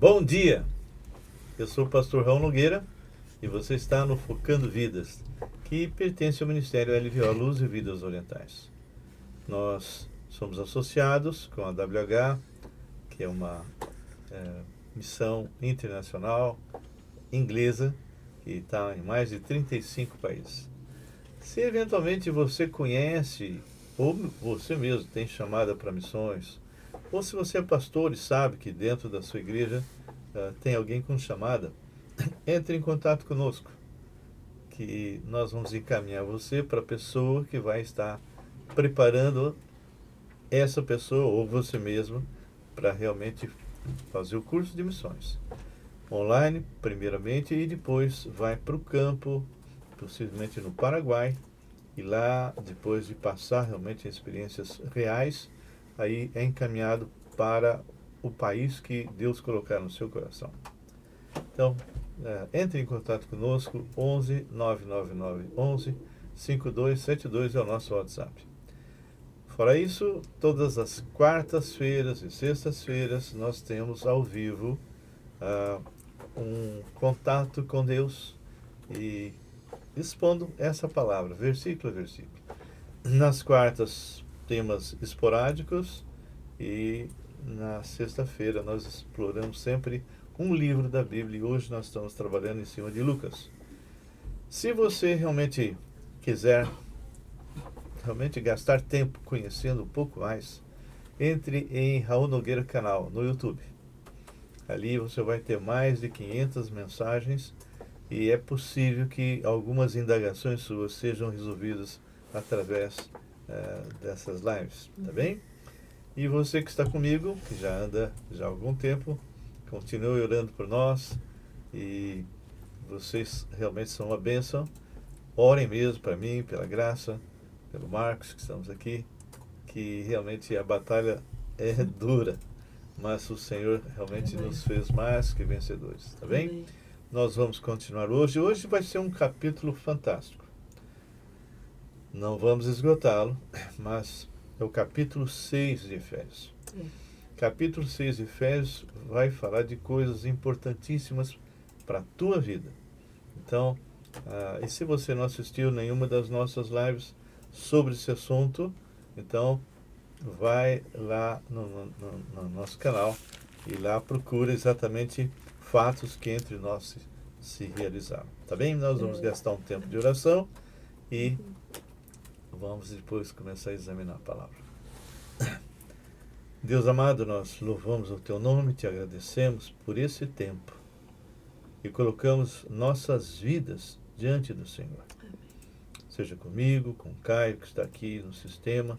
Bom dia, eu sou o pastor Raul Nogueira e você está no Focando Vidas, que pertence ao Ministério LVO Luz e Vidas Orientais. Nós somos associados com a WH, que é uma missão internacional inglesa que está em mais de 35 países. Se eventualmente você conhece ou você mesmo tem chamada para missões, ou se você é pastor e sabe que dentro da sua igreja tem alguém com chamada, entre em contato conosco, que nós vamos encaminhar você para a pessoa que vai estar preparando essa pessoa ou você mesmo para realmente fazer o curso de missões. Online, primeiramente, e depois vai para o campo, possivelmente no Paraguai, e lá, depois de passar realmente experiências reais, aí é encaminhado para o país que Deus colocar no seu coração. Então, entre em contato conosco, 11 999 11 5272 é o nosso WhatsApp. Fora isso, todas as quartas-feiras e sextas-feiras nós temos ao vivo um contato com Deus e expondo essa palavra, versículo a versículo. Nas quartas, temas esporádicos e na sexta-feira nós exploramos sempre um livro da Bíblia e hoje nós estamos trabalhando em cima de Lucas. Se você realmente quiser gastar tempo conhecendo um pouco mais, entre em Raul Nogueira Canal no YouTube. Ali você vai ter mais de 500 mensagens e é possível que algumas indagações suas sejam resolvidas através dessas lives, tá bem? E você que está comigo, que já anda há algum tempo, continue orando por nós e vocês realmente são uma bênção. Orem mesmo para mim, pela graça, pelo Marcos, que estamos aqui, que realmente a batalha é dura, mas o Senhor realmente nos fez mais que vencedores, tá bem? Amém. Nós vamos continuar hoje. Hoje vai ser um capítulo fantástico. Não vamos esgotá-lo, mas é o capítulo 6 de Efésios. Capítulo 6 de Efésios vai falar de coisas importantíssimas para a tua vida. Então, e se você não assistiu nenhuma das nossas lives sobre esse assunto, então vai lá no nosso canal e lá procura exatamente fatos que entre nós se realizaram. Tá bem? Nós vamos gastar um tempo de oração e vamos depois começar a examinar a palavra. Deus amado, nós louvamos o Teu nome, Te agradecemos por esse tempo e colocamos nossas vidas diante do Senhor. Seja comigo, com o Caio, que está aqui no sistema,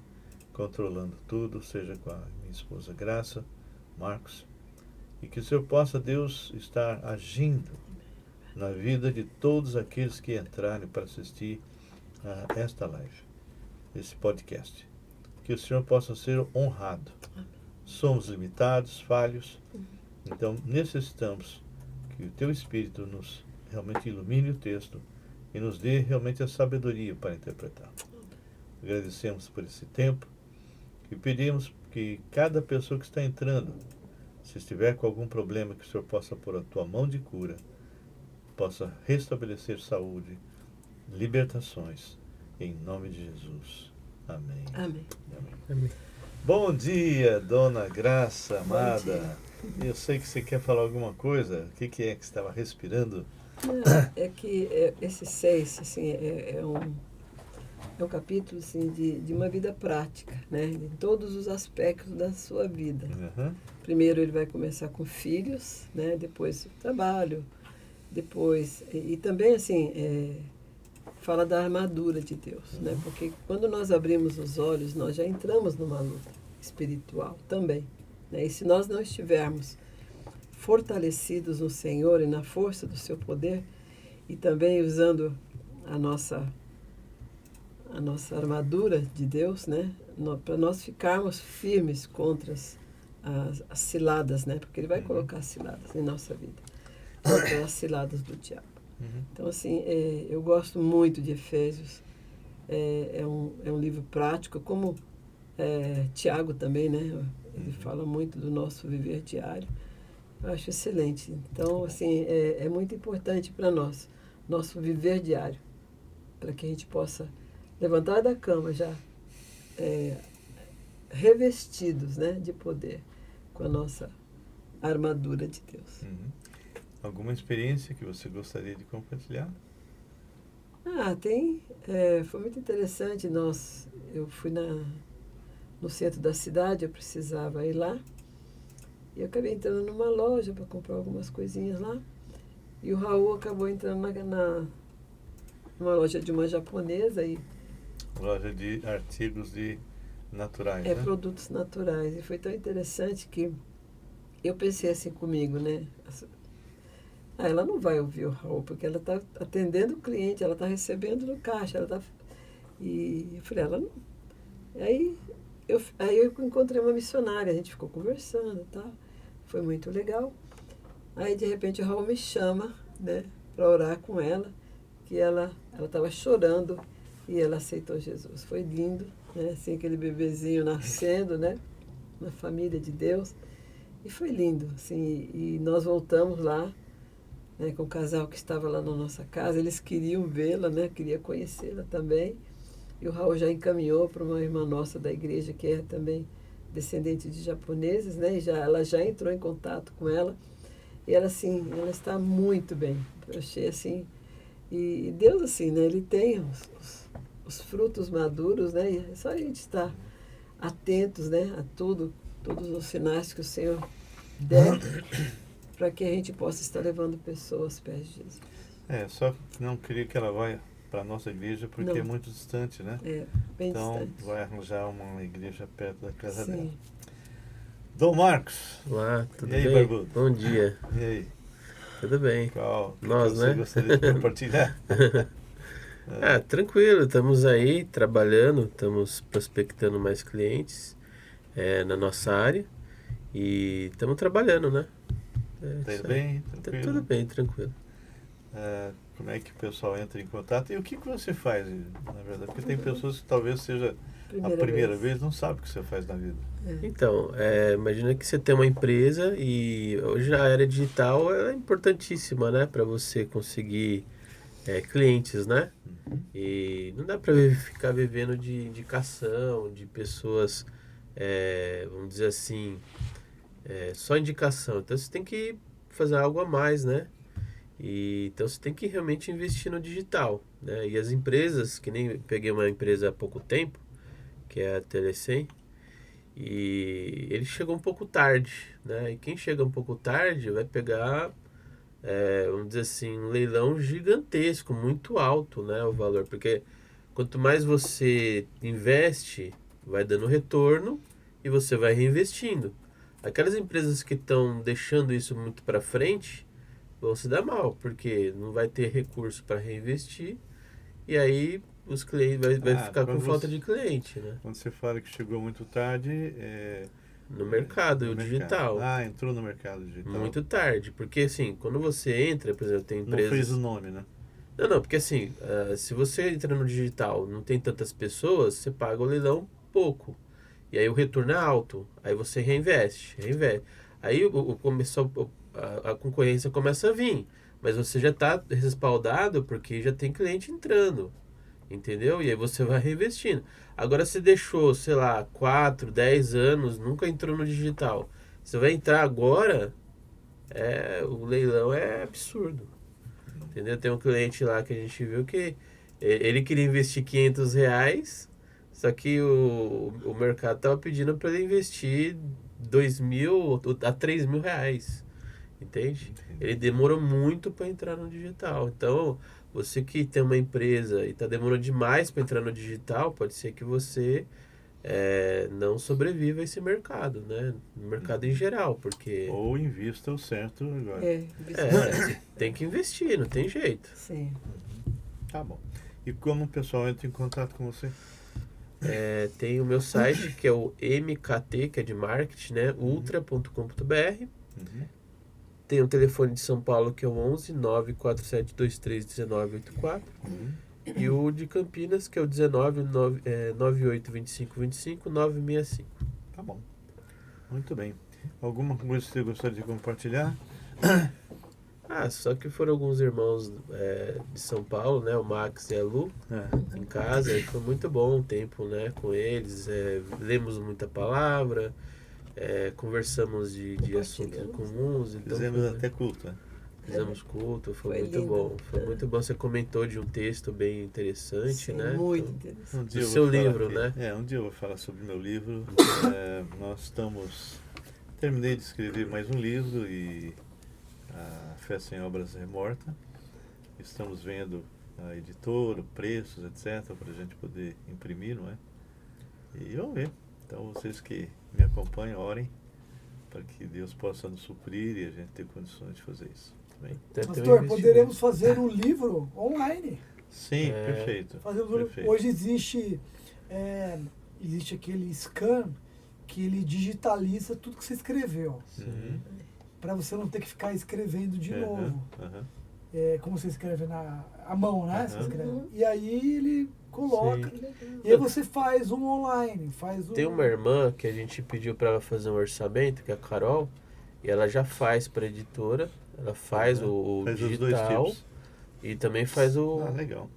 controlando tudo, seja com a minha esposa Graça, Marcos, e que o Senhor possa, Deus, estar agindo na vida de todos aqueles que entrarem para assistir a esta live, esse podcast. Que o Senhor possa ser honrado. Somos limitados, falhos, então necessitamos que o Teu Espírito nos realmente ilumine o texto e nos dê realmente a sabedoria para interpretar. Agradecemos por esse tempo e pedimos que cada pessoa que está entrando, se estiver com algum problema, que o Senhor possa pôr a Tua mão de cura, possa restabelecer saúde, libertações, em nome de Jesus. Amém. Amém. Amém. Amém. Bom dia, dona Graça amada. Eu sei que você quer falar alguma coisa. O que é que você estava respirando? Não, é que esse 6, assim, é um capítulo assim, de uma vida prática, né? Em todos os aspectos da sua vida. Uhum. Primeiro ele vai começar com filhos, né? Depois o trabalho, depois... E também, assim, fala da armadura de Deus, né? Porque quando nós abrimos os olhos, nós já entramos numa luta espiritual também, né? E se nós não estivermos fortalecidos no Senhor e na força do seu poder, e também usando a nossa armadura de Deus, né? Para nós ficarmos firmes contra as ciladas, né? Porque Ele vai colocar ciladas em nossa vida, contra as ciladas do diabo. Então, assim, eu gosto muito de Efésios. É um livro prático, como Tiago também, né? Ele fala muito do nosso viver diário. Eu acho excelente. Então, assim, é muito importante para nós, nosso viver diário, para que a gente possa levantar da cama já é, revestidos, né, de poder com a nossa armadura de Deus. Uhum. Alguma experiência que você gostaria de compartilhar? Foi muito interessante. Eu fui no centro da cidade, eu precisava ir lá. E eu acabei entrando numa loja para comprar algumas coisinhas lá. E o Raul acabou entrando numa loja de uma japonesa e Loja de artigos naturais, né? produtos naturais. E foi tão interessante que eu pensei assim comigo, né? Ela não vai ouvir o Raul, porque ela está atendendo o cliente, ela está recebendo no caixa, E eu falei, ela não. Aí eu encontrei uma missionária, a gente ficou conversando e tal. Foi muito legal. Aí de repente o Raul me chama, né, para orar com ela, que ela estava chorando e ela aceitou Jesus. Foi lindo, né? Assim, aquele bebezinho nascendo, né, na família de Deus. E foi lindo, assim, e nós voltamos lá, né, com o casal que estava lá na nossa casa. Eles queriam vê-la, né, queria conhecê-la também. E o Raul já encaminhou para uma irmã nossa da igreja, que é também descendente de japoneses, né? E ela já entrou em contato com ela. E ela, assim, ela está muito bem. Eu achei assim. E Deus, assim, né? Ele tem os frutos maduros, né? E é só a gente estar atentos, né? A tudo, todos os sinais que o Senhor der, para que a gente possa estar levando pessoas aos pés de Jesus. Só não queria que ela vá para a nossa igreja porque Não. é muito distante, né? Bem então distante. vai arranjar uma igreja perto da casa Sim. dela. Dom Marcos. Olá, tudo E aí, bem? Barbudo? Bom dia. E aí? Tudo bem? Qual que Nós, você né? gostaria de compartilhar? Tranquilo, estamos aí trabalhando, estamos prospectando mais clientes na nossa área e estamos trabalhando, né? Tá Isso aí. bem? Tá Tranquilo? tudo bem, tranquilo. Como é que o pessoal entra em contato? E o que você faz, na verdade? Porque tem pessoas que talvez seja a primeira vez, não sabe o que você faz na vida. Então, imagina que você tem uma empresa e hoje a área digital é importantíssima, né? Para você conseguir clientes, né? E não dá para ficar vivendo de indicação, de pessoas, vamos dizer assim, só indicação. Então você tem que fazer algo a mais, né? Então você tem que realmente investir no digital, né? E as empresas, que nem peguei uma empresa há pouco tempo, que é a Telecem, e ele chegou um pouco tarde, né? E quem chega um pouco tarde vai pegar, vamos dizer assim, um leilão gigantesco, muito alto, né? O valor, porque quanto mais você investe, vai dando retorno e você vai reinvestindo. Aquelas empresas que estão deixando isso muito para frente vão se dar mal, porque não vai ter recurso para reinvestir e aí os clientes vai ficar com falta de cliente, né? Quando você fala que chegou muito tarde, no mercado digital. Entrou no mercado digital. Muito tarde, porque assim, quando você entra, por exemplo, tem empresas... Não fez o nome, né? Não, porque assim, se você entra no digital, não tem tantas pessoas, você paga o leilão pouco. E aí o retorno é alto, aí você reinveste. Aí a concorrência começa a vir, mas você já está respaldado porque já tem cliente entrando, entendeu? E aí você vai reinvestindo. Agora você deixou, sei lá, 4, 10 anos, nunca entrou no digital. Você vai entrar agora, o leilão é absurdo, entendeu? Tem um cliente lá que a gente viu que ele queria investir R$500, só que o mercado estava pedindo para ele investir R$2.000 a R$3.000. Entende? Ele demorou muito para entrar no digital. Então, você que tem uma empresa e está demorando demais para entrar no digital, pode ser que você não sobreviva a esse mercado, né? No mercado em geral, porque... Ou invista o certo agora. Você tem que investir, não tem jeito. Sim. Tá bom. E como o pessoal entra em contato com você? Tem o meu site, que é o MKT, que é de marketing, né? ultra.com.br. Tem o telefone de São Paulo, que é o 11 94723 1984. E o de Campinas, que é o 19 98 25 25 965. Tá bom. Muito bem. Alguma coisa que você gostaria de compartilhar? Só que foram alguns irmãos de São Paulo, né? O Max e a Lu, em casa, e foi muito bom o tempo, né? Com eles, lemos muita palavra, conversamos de assuntos comuns. Então Fizemos até culto, né? fizemos culto, foi muito lindo. bom. Foi muito bom. Você comentou de um texto bem interessante, Sim, né? muito Então, interessante. Um dia do eu seu vou falar livro, aqui. né? Um dia eu vou falar sobre o meu livro. Nós estamos... Terminei de escrever mais um livro e a Fé Sem Obras é Morta. Estamos vendo a editora, preços, etc., para a gente poder imprimir, não é? E vamos ver. Então, vocês que me acompanham, orem para que Deus possa nos suprir e a gente ter condições de fazer isso. Também. Pastor, poderemos fazer um livro online. Sim, perfeito. Perfeito. Hoje existe aquele scan que ele digitaliza tudo que você escreveu. Para você não ter que ficar escrevendo de novo. Como você escreve à mão, né? Você escreve. E aí ele coloca. E aí você faz um online. Tem uma irmã que a gente pediu para ela fazer um orçamento, que é a Carol, e ela já faz para a editora. Ela faz o faz digital. Os dois tipos. E também faz o... legal.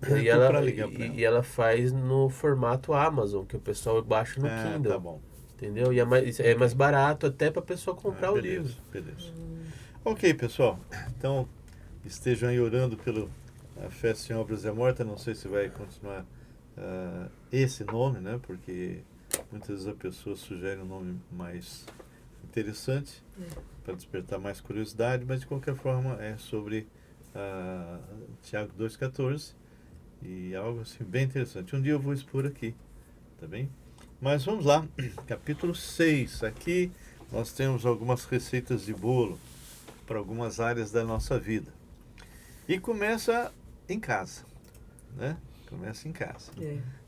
E ela faz no formato Amazon, que o pessoal baixa no Kindle. Tá bom. Entendeu? E é mais barato até para a pessoa comprar o livro. Beleza. Ok, pessoal. Então, estejam aí orando pelo Fé Sem Obras é Morta. Não sei se vai continuar esse nome, né? Porque muitas vezes a pessoa sugere um nome mais interessante para despertar mais curiosidade, mas de qualquer forma é sobre Tiago 2,14 e algo assim bem interessante. Um dia eu vou expor aqui, tá bem? Mas vamos lá, capítulo 6. Aqui nós temos algumas receitas de bolo para algumas áreas da nossa vida. E começa em casa, né? Começa em casa.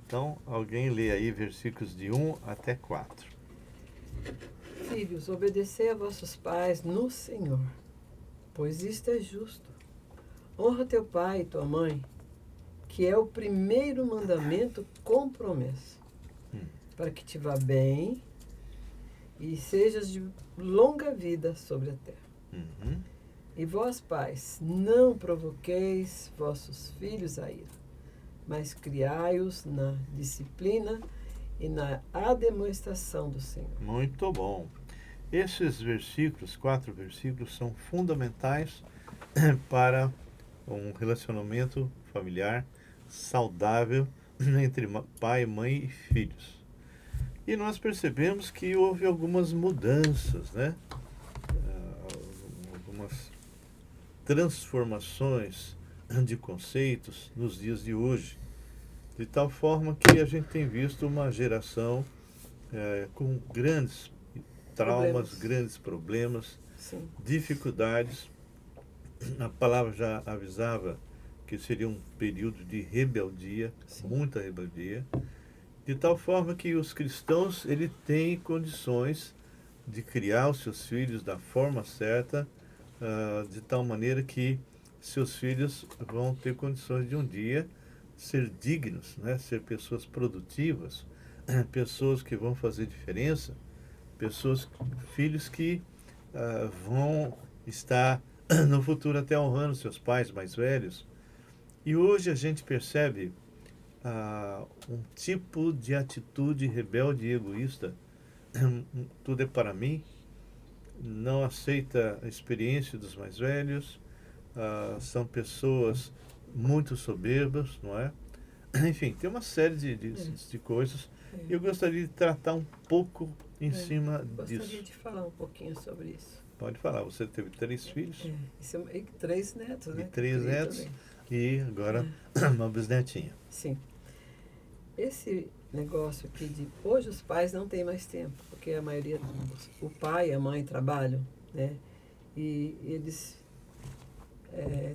Então, alguém lê aí versículos de 1 até 4. Filhos, obedecei a vossos pais no Senhor, pois isto é justo. Honra teu pai e tua mãe, que é o primeiro mandamento com promessa, para que te vá bem e sejas de longa vida sobre a terra. E vós, pais, não provoqueis vossos filhos a ira, mas criai-os na disciplina e na ademoestação do Senhor. Muito bom. Esses versículos, 4 versículos, são fundamentais para um relacionamento familiar saudável entre pai, mãe e filhos. E nós percebemos que houve algumas mudanças, né? Algumas transformações de conceitos nos dias de hoje, de tal forma que a gente tem visto uma geração com grandes traumas, grandes problemas, dificuldades. A palavra já avisava que seria um período de rebeldia, muita rebeldia, de tal forma que os cristãos ele têm condições de criar os seus filhos da forma certa, de tal maneira que seus filhos vão ter condições de um dia ser dignos, né? Ser pessoas produtivas, pessoas que vão fazer diferença, filhos que vão estar no futuro até honrando seus pais mais velhos. E hoje a gente percebe um tipo de atitude rebelde e egoísta. Tudo é para mim, não aceita a experiência dos mais velhos, são pessoas muito soberbas, não é? Enfim, tem uma série de coisas. Eu gostaria de tratar um pouco em cima disso. Gostaria de falar um pouquinho sobre isso. Pode falar, você teve 3 filhos? E 3 netos, né? E 3 netos também. E agora uma bisnetinha. Sim. Esse negócio aqui de... Hoje os pais não têm mais tempo, porque a maioria... O pai e a mãe trabalham, né? E eles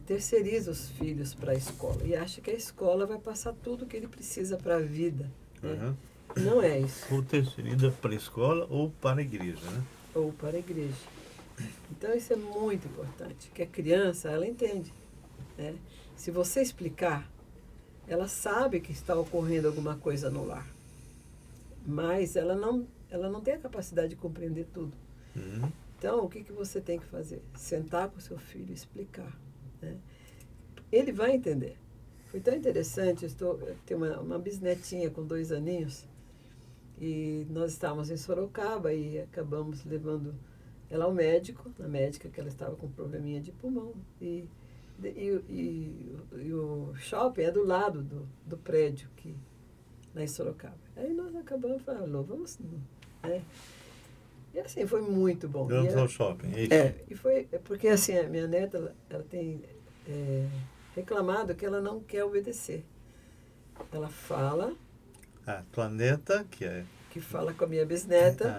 terceirizam os filhos para a escola. E acham que a escola vai passar tudo que ele precisa para a vida. Né? Não é isso. Ou terceiriza para a escola ou para a igreja, né? Ou para a igreja. Então isso é muito importante, que a criança, ela entende. Né? Se você explicar, ela sabe que está ocorrendo alguma coisa no lar. Mas ela não tem a capacidade de compreender tudo. Então, o que você tem que fazer? Sentar com o seu filho e explicar, né? Ele vai entender. Foi tão interessante, eu tenho uma bisnetinha com 2 aninhos, e nós estávamos em Sorocaba e acabamos levando ela ao médico, na médica, que ela estava com um probleminha de pulmão. E o shopping é do lado do prédio, lá em Sorocaba. Aí nós acabamos falando, vamos, né? E assim, foi muito bom. Vamos ao shopping, é isso? E foi, porque assim, a minha neta, ela tem reclamado que ela não quer obedecer. Ela fala... tua neta, que fala com a minha bisneta,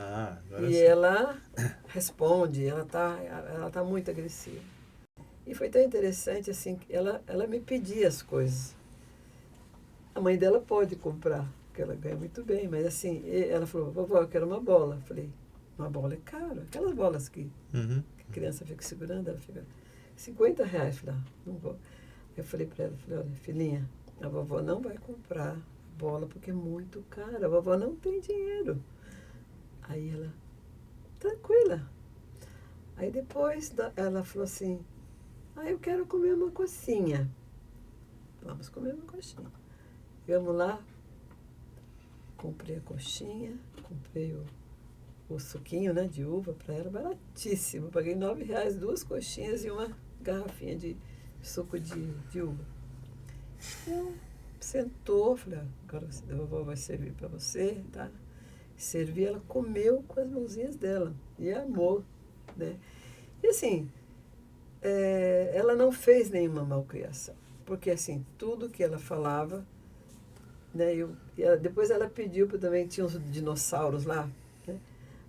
agora e sim. ela responde, ela tá muito agressiva. E foi tão interessante, assim, que ela me pedia as coisas. A mãe dela pode comprar, porque ela ganha muito bem, mas assim, ela falou, vovó, eu quero uma bola. Eu falei, uma bola é caro, aquelas bolas que a criança fica segurando, ela fica... R$50. Eu falei, não vou. Eu falei para ela, olha, filhinha, a vovó não vai comprar bola porque é muito cara, a vovó não tem dinheiro. Aí ela, tranquila. Aí depois ela falou assim, eu quero comer uma coxinha. Vamos comer uma coxinha. Vamos lá, comprei a coxinha, comprei o suquinho, né, de uva para ela, baratíssimo. Paguei R$9, 2 coxinhas e uma garrafinha de suco de uva. Ela sentou, falei, agora a vovó vai servir para você, tá? Servi, ela comeu com as mãozinhas dela e amou, né? E assim, ela não fez nenhuma malcriação, porque assim, tudo que ela falava, né? Depois ela pediu também, tinha uns dinossauros lá, né?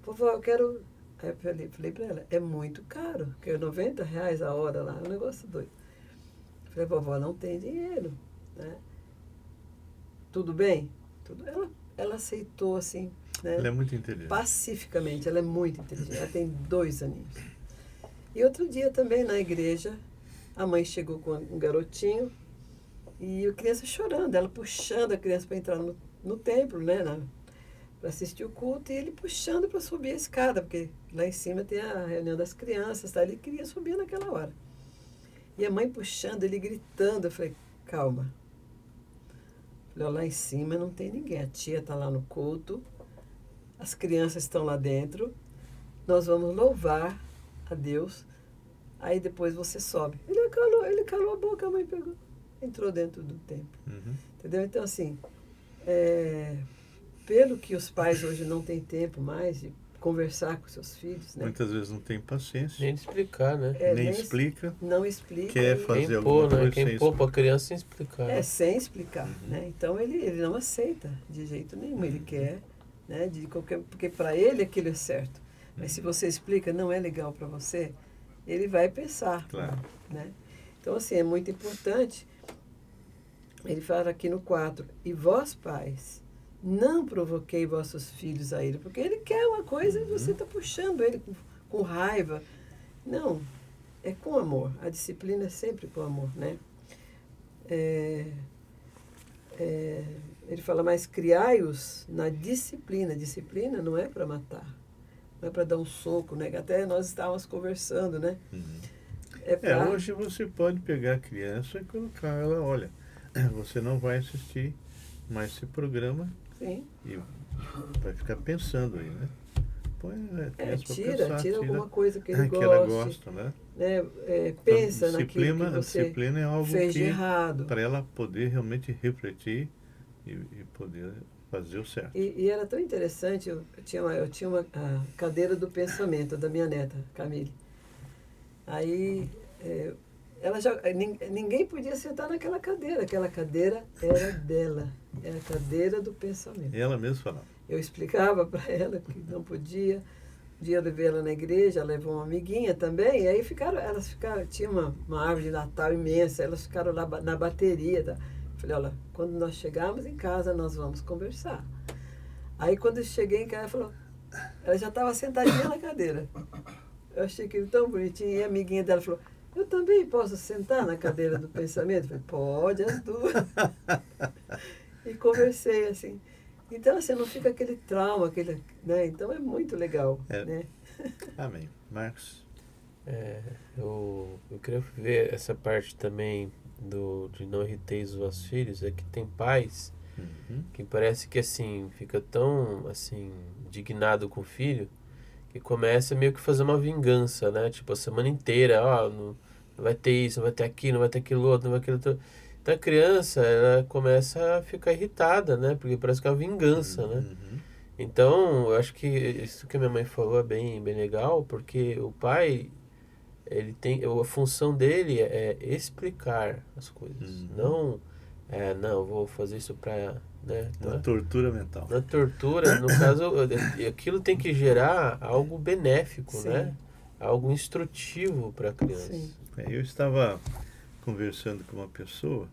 Vovó, eu quero... Aí eu falei para ela, é muito caro, porque é R$90 a hora lá, é um negócio doido. Falei, vovó, não tem dinheiro, né? Tudo bem? Ela aceitou, assim, né? Ela é muito inteligente. Pacificamente, ela é muito inteligente. Ela tem 2 aninhos. E outro dia também, na igreja, a mãe chegou com um garotinho e a criança chorando, ela puxando a criança para entrar no templo, né? Para assistir o culto, e ele puxando para subir a escada, porque lá em cima tem a reunião das crianças, tá? Ele queria subir naquela hora. E a mãe puxando, ele gritando. Eu falei, calma. Falei, lá em cima não tem ninguém. A tia está lá no culto, as crianças estão lá dentro, nós vamos louvar a Deus, aí depois você sobe. Ele calou a boca, a mãe pegou, entrou dentro do templo. Entendeu? Então, assim, pelo que os pais hoje não têm tempo mais de conversar com seus filhos, né? Muitas vezes não tem paciência. Nem de explicar, né? Nem explica. Não explica. Quer fazer alguma coisa, né? Quem pôr para a criança sem explicar. Sem explicar, né? Então ele não aceita de jeito nenhum. Ele quer, né? Porque para ele aquilo é certo. Mas se você explica, não é legal para você, ele vai pensar. Claro. Né? Então, assim, é muito importante. Ele fala aqui no 4, e vós, pais, não provoquei vossos filhos a ele, porque ele quer uma coisa e você está puxando ele com raiva. Não, é com amor. A disciplina é sempre com amor, né? Ele fala, mas criai-os na disciplina. Disciplina não é para matar, não é para dar um soco, né? Até nós estávamos conversando, né? Hoje você pode pegar a criança e colocar ela, olha, você não vai assistir mais esse programa. Sim. E vai ficar pensando aí, né? Põe a criança para pensar. Tira alguma coisa que ele goste. Ela gosta, né? Pensa então, naquilo que você disciplina é algo fez de errado. Para ela poder realmente refletir e poder fazer o certo. E era tão interessante, eu tinha uma cadeira do pensamento da minha neta, Camille. Aí ninguém podia sentar naquela cadeira. Aquela cadeira era dela. Era a cadeira do pensamento. E ela mesma falava. Eu explicava para ela que não podia. Um dia eu levei ela na igreja, ela levou uma amiguinha também. E aí elas ficaram, tinha uma árvore de Natal imensa, elas ficaram lá na bateria. Tá? Falei, olha, quando nós chegarmos em casa, nós vamos conversar. Aí quando eu cheguei em casa, ela já estava sentadinha na cadeira. Eu achei aquilo tão bonitinho. E a amiguinha dela falou, eu também posso sentar na cadeira do pensamento? Eu falei, pode, as duas. E conversei assim. Então, assim, não fica aquele trauma, né? Então é muito legal, né? Amém. Marcos? Eu queria ver essa parte também de não irriteis os vossos filhos, é que tem pais que parece que assim, fica tão assim, indignado com o filho, que começa meio que fazer uma vingança, né? Tipo, a semana inteira, ó, não vai ter isso, não vai ter aquilo, não vai ter aquilo outro, não vai ter aquilo outro. Então a criança, ela começa a ficar irritada, né? Porque parece que é uma vingança, né? Então, eu acho que isso que a minha mãe falou é bem legal, porque o pai, ele tem, a função dele é explicar as coisas, não, eu vou fazer isso para, né? Uma tortura mental. Na tortura, no caso, aquilo tem que gerar algo benéfico, Sim. né? Algo instrutivo para a criança. Sim. Eu estava conversando com uma pessoa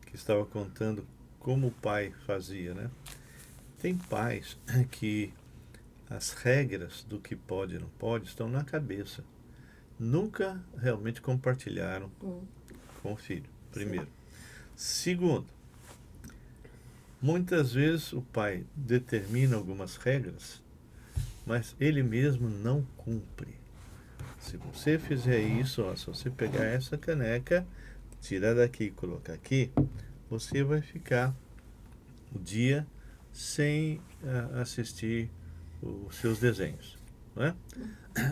que estava contando como o pai fazia, né? Tem pais que as regras do que pode e não pode estão na cabeça. Nunca realmente compartilharam com o filho, primeiro. Segundo, muitas vezes o pai determina algumas regras, mas ele mesmo não cumpre. Se você fizer isso, se você pegar essa caneca, tirar daqui e colocar aqui, você vai ficar o dia sem assistir os seus desenhos, não é?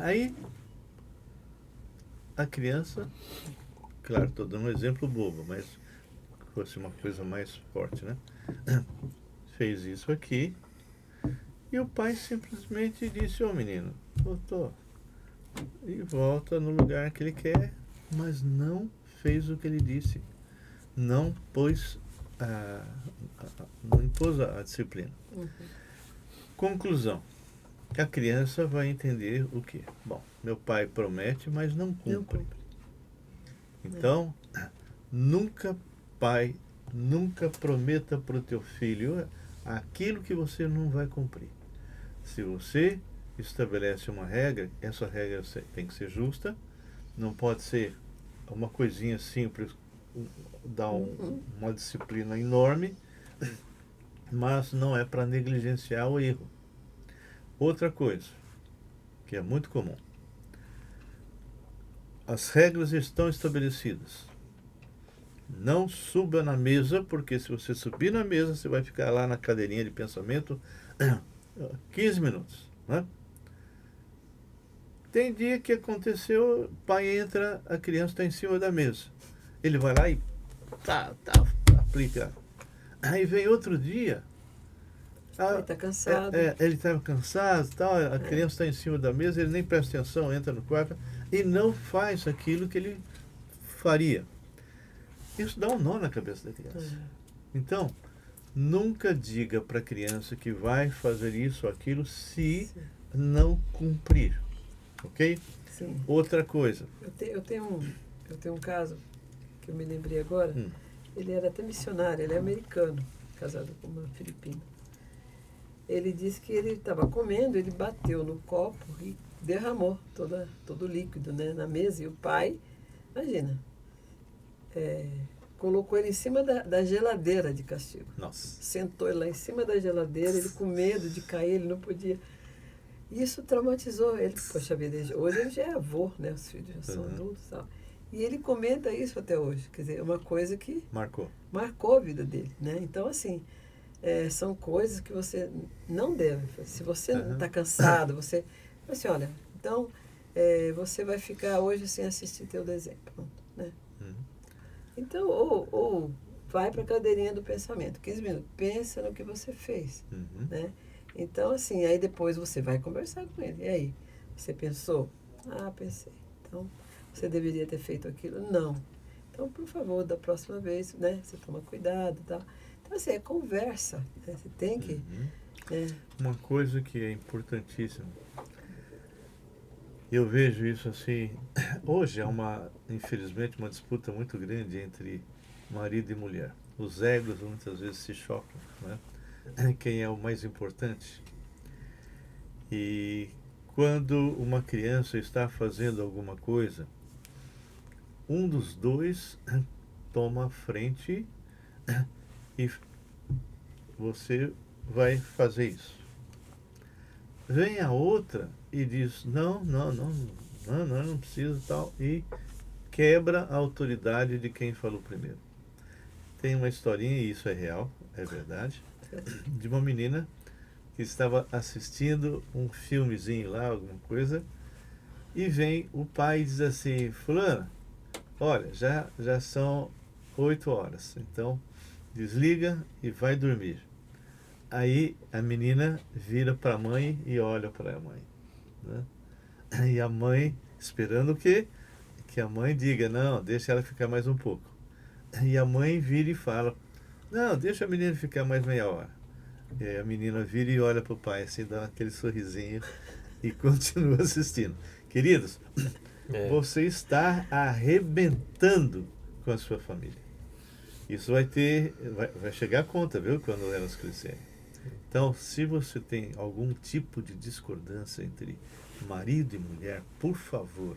Aí a criança, claro, estou dando um exemplo bobo, mas fosse uma coisa mais forte, né? Fez isso aqui e o pai simplesmente disse: ô menino, voltou, e volta no lugar que ele quer, mas não fez o que ele disse, não impôs a disciplina. Conclusão: a criança vai entender o quê? Bom, meu pai promete, mas não cumpre. Então, nunca prometa para o teu filho aquilo que você não vai cumprir. Se você estabelece uma regra, essa regra tem que ser justa, não pode ser uma coisinha simples, dar uma disciplina enorme, mas não é para negligenciar o erro. Outra coisa, que é muito comum: as regras estão estabelecidas. Não suba na mesa, porque se você subir na mesa, você vai ficar lá na cadeirinha de pensamento 15 minutos, né? Tem dia que aconteceu, o pai entra, a criança está em cima da mesa. Ele vai lá e aplica. Aí vem outro dia. Ele está cansado. Ele estava cansado, a criança está em cima da mesa, ele nem presta atenção, entra no quarto e não faz aquilo que ele faria. Isso dá um nó na cabeça da criança. Então, nunca diga para a criança que vai fazer isso ou aquilo se não cumprir. Ok? Sim. Outra coisa. Eu tenho um caso que eu me lembrei agora. Ele era até missionário, ele é americano, casado com uma filipina. Ele disse que ele estava comendo, ele bateu no copo e derramou todo o líquido, né, na mesa. E o pai, imagina, colocou ele em cima da geladeira de castigo. Nossa. Sentou ele lá em cima da geladeira, ele com medo de cair, ele não podia. Isso traumatizou ele. Poxa vida, hoje ele já é avô, né? Os filhos já são adultos e tal. E ele comenta isso até hoje. Quer dizer, é uma coisa que marcou a vida dele, né? Então, assim, são coisas que você não deve fazer. Se você está cansado, você... Assim, olha, então, você vai ficar hoje sem assistir teu desenho. Pronto, né? Então, ou vai para a cadeirinha do pensamento. 15 minutos. Pensa no que você fez, né? Então, assim, aí depois você vai conversar com ele. E aí, você pensou? Pensei. Então, você deveria ter feito aquilo? Não. Então, por favor, da próxima vez, né? Você toma cuidado e tal. Então, assim, é conversa. Né? Você tem que... Uma coisa que é importantíssima. Eu vejo isso assim... Hoje é infelizmente, uma disputa muito grande entre marido e mulher. Os egos muitas vezes se chocam, né? Quem é o mais importante. E quando uma criança está fazendo alguma coisa, um dos dois toma a frente e você vai fazer isso. vem a outra e diz, não precisa tal, e quebra a autoridade de quem falou primeiro. Tem uma historinha, e isso é real, é verdade, de uma menina que estava assistindo um filmezinho lá, alguma coisa, e vem o pai e diz assim, fulana, olha, já são 8 horas, então desliga e vai dormir. Aí a menina vira para a mãe e olha para a mãe, né? E a mãe esperando o quê? Que a mãe diga, não, deixa ela ficar mais um pouco. E a mãe vira e fala, não, deixa a menina ficar mais meia hora. E aí a menina vira e olha para o pai, assim, dá aquele sorrisinho e continua assistindo. Queridos, você está arrebentando com a sua família. Isso vai chegar a conta, viu, quando elas crescerem. Então, se você tem algum tipo de discordância entre marido e mulher, por favor,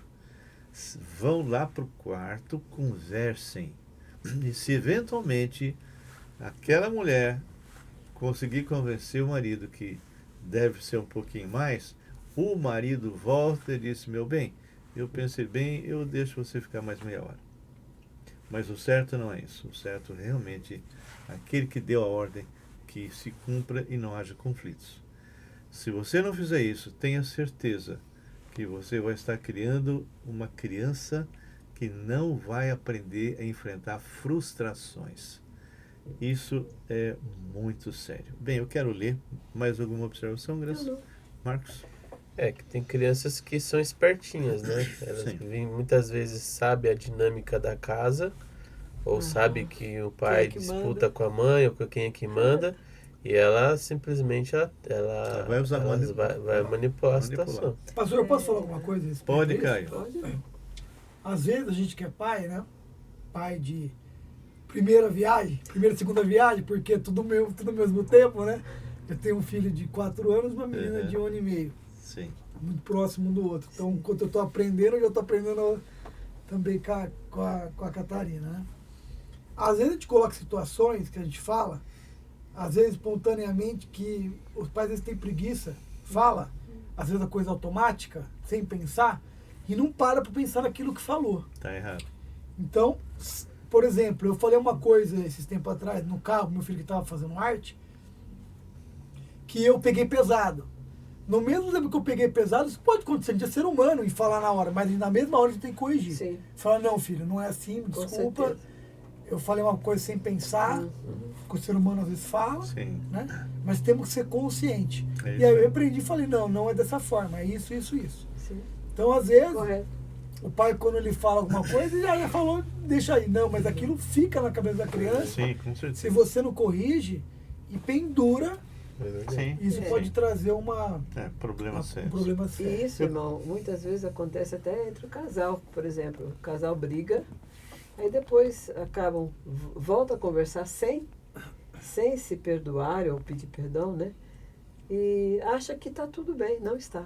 vão lá para o quarto, conversem. E se eventualmente aquela mulher conseguir convencer o marido que deve ser um pouquinho mais, o marido volta e diz, meu bem, eu pensei bem, eu deixo você ficar mais meia hora. Mas o certo não é isso. O certo realmente é aquele que deu a ordem, que se cumpra e não haja conflitos. Se você não fizer isso, tenha certeza que você vai estar criando uma criança que não vai aprender a enfrentar frustrações. Isso é muito sério. Bem, eu quero ler mais alguma observação, Graça? Não. Marcos? Que tem crianças que são espertinhas, né? Elas muitas vezes sabem a dinâmica da casa, ou sabe que o pai disputa manda com a mãe, ou com quem é que manda, e ela simplesmente ela vai manipular a situação. Pastor, eu posso falar alguma coisa a respeito Pode, disso? Caio. Pode. Às vezes a gente que é pai, né? Pai de primeira viagem, primeira e segunda viagem, porque é tudo ao mesmo tempo, né? Eu tenho um filho de 4 anos, uma menina de 1 ano e meio. Sim. Muito próximo um do outro. Então, enquanto eu estou aprendendo, eu já estou aprendendo também com a Catarina, né? Às vezes a gente coloca situações que a gente fala, às vezes espontaneamente, que os pais às vezes têm preguiça, fala, às vezes a coisa automática, sem pensar, e não para pensar naquilo que falou. Tá errado. Então, por exemplo, eu falei uma coisa esses tempos atrás, no carro, meu filho que estava fazendo arte, que eu peguei pesado. No mesmo tempo que eu peguei pesado, isso pode acontecer, de ser humano e falar na hora, mas na mesma hora a gente tem que corrigir. Sim. Falar, não, filho, não é assim, Com desculpa. certeza. Eu falei uma coisa sem pensar, que o ser humano às vezes fala, né? Mas temos que ser consciente. E aí eu aprendi e falei, não é dessa forma, é isso, isso, isso. Sim. Então, às vezes, Correto. o pai, quando ele fala alguma coisa, ele já falou, deixa aí. Não, mas aquilo fica na cabeça da criança. Sim, com certeza. Se você não corrige e pendura, Sim. isso pode trazer problema um sério. problema sério. E isso, irmão, muitas vezes acontece até entre o casal, por exemplo. O casal briga, aí depois volta a conversar sem se perdoar ou pedir perdão, né? E acha que está tudo bem, não está.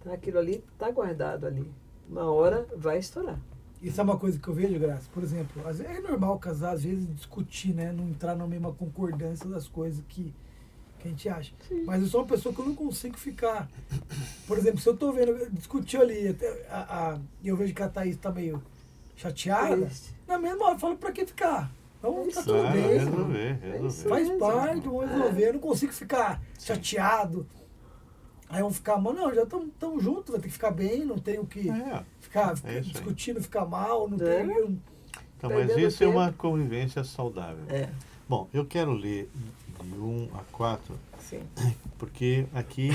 Tá? Aquilo ali está guardado ali. Uma hora vai estourar. Isso é uma coisa que eu vejo, Graça. Por exemplo, é normal casar, às vezes, discutir, né? Não entrar na mesma concordância das coisas que a gente acha. Sim. Mas eu sou uma pessoa que eu não consigo ficar... Por exemplo, se eu tô vendo, discutiu ali, e eu vejo que a Thaís tá meio chateada, Triste. na mesma hora eu falo, pra que ficar? Então, tá tudo Claro, bem. resolver. Faz parte, vamos resolver. Eu não consigo ficar chateado. Aí vão ficar, mas não, já estamos juntos, vai ter que ficar bem, não tenho que ficar discutindo, ficar mal, não tenho... Então, mas isso é uma convivência saudável. Bom, eu quero ler de 1 a 4, Sim. porque aqui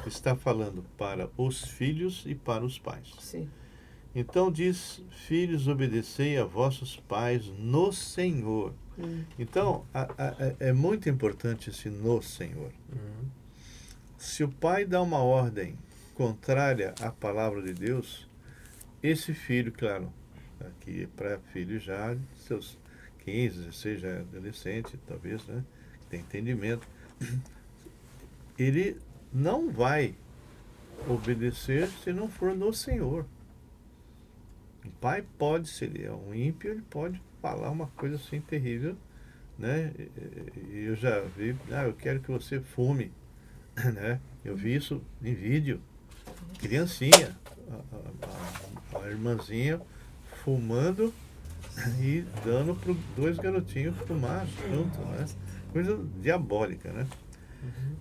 está falando para os filhos e para os pais. Sim. Então diz, filhos, obedecei a vossos pais no Senhor. Então, é muito importante esse no Senhor. Se o pai dá uma ordem contrária à palavra de Deus, esse filho, claro, aqui é para filho já de seus 15, 16, já é adolescente, talvez, né? Tem entendimento. Ele não vai obedecer se não for no Senhor. O pai pode, se ele é um ímpio, ele pode falar uma coisa assim terrível, né? E eu já vi, eu quero que você fume, né? Eu vi isso em vídeo. Criancinha, a irmãzinha fumando e dando para 2 garotinhos fumar junto, né? Coisa diabólica, né?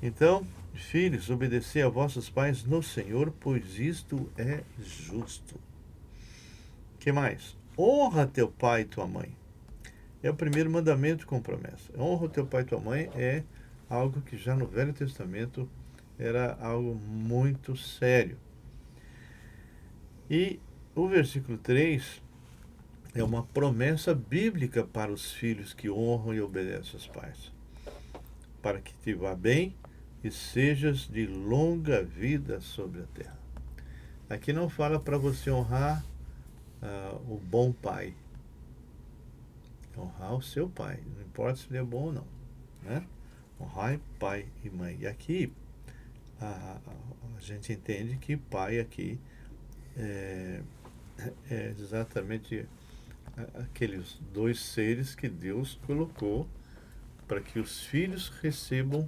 Então, filhos, obedecei a vossos pais no Senhor, pois isto é justo. Que mais? Honra teu pai e tua mãe. É o primeiro mandamento com promessa. Honra teu pai e tua mãe é algo que já no Velho Testamento era algo muito sério. E o versículo 3 é uma promessa bíblica para os filhos que honram e obedecem aos pais. Para que te vá bem e sejas de longa vida sobre a terra. Aqui não fala para você honrar o bom pai. Honrar o seu pai, não importa se ele é bom ou não, né? Honrar pai e mãe. E aqui a gente entende que pai aqui é exatamente aqueles 2 seres que Deus colocou para que os filhos recebam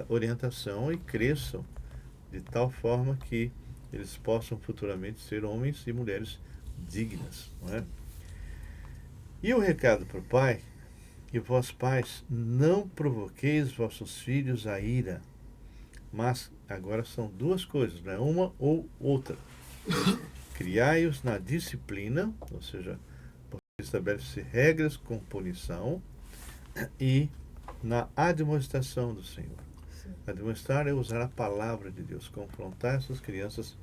orientação e cresçam de tal forma que eles possam futuramente ser homens e mulheres dignas, não é? E o recado para o pai: e vós pais, não provoqueis vossos filhos a ira. Mas agora são 2 coisas, não é uma ou outra. Criai-os na disciplina, ou seja, estabelece regras com punição, e na admoestação do Senhor. Admoestar é usar a palavra de Deus, confrontar essas crianças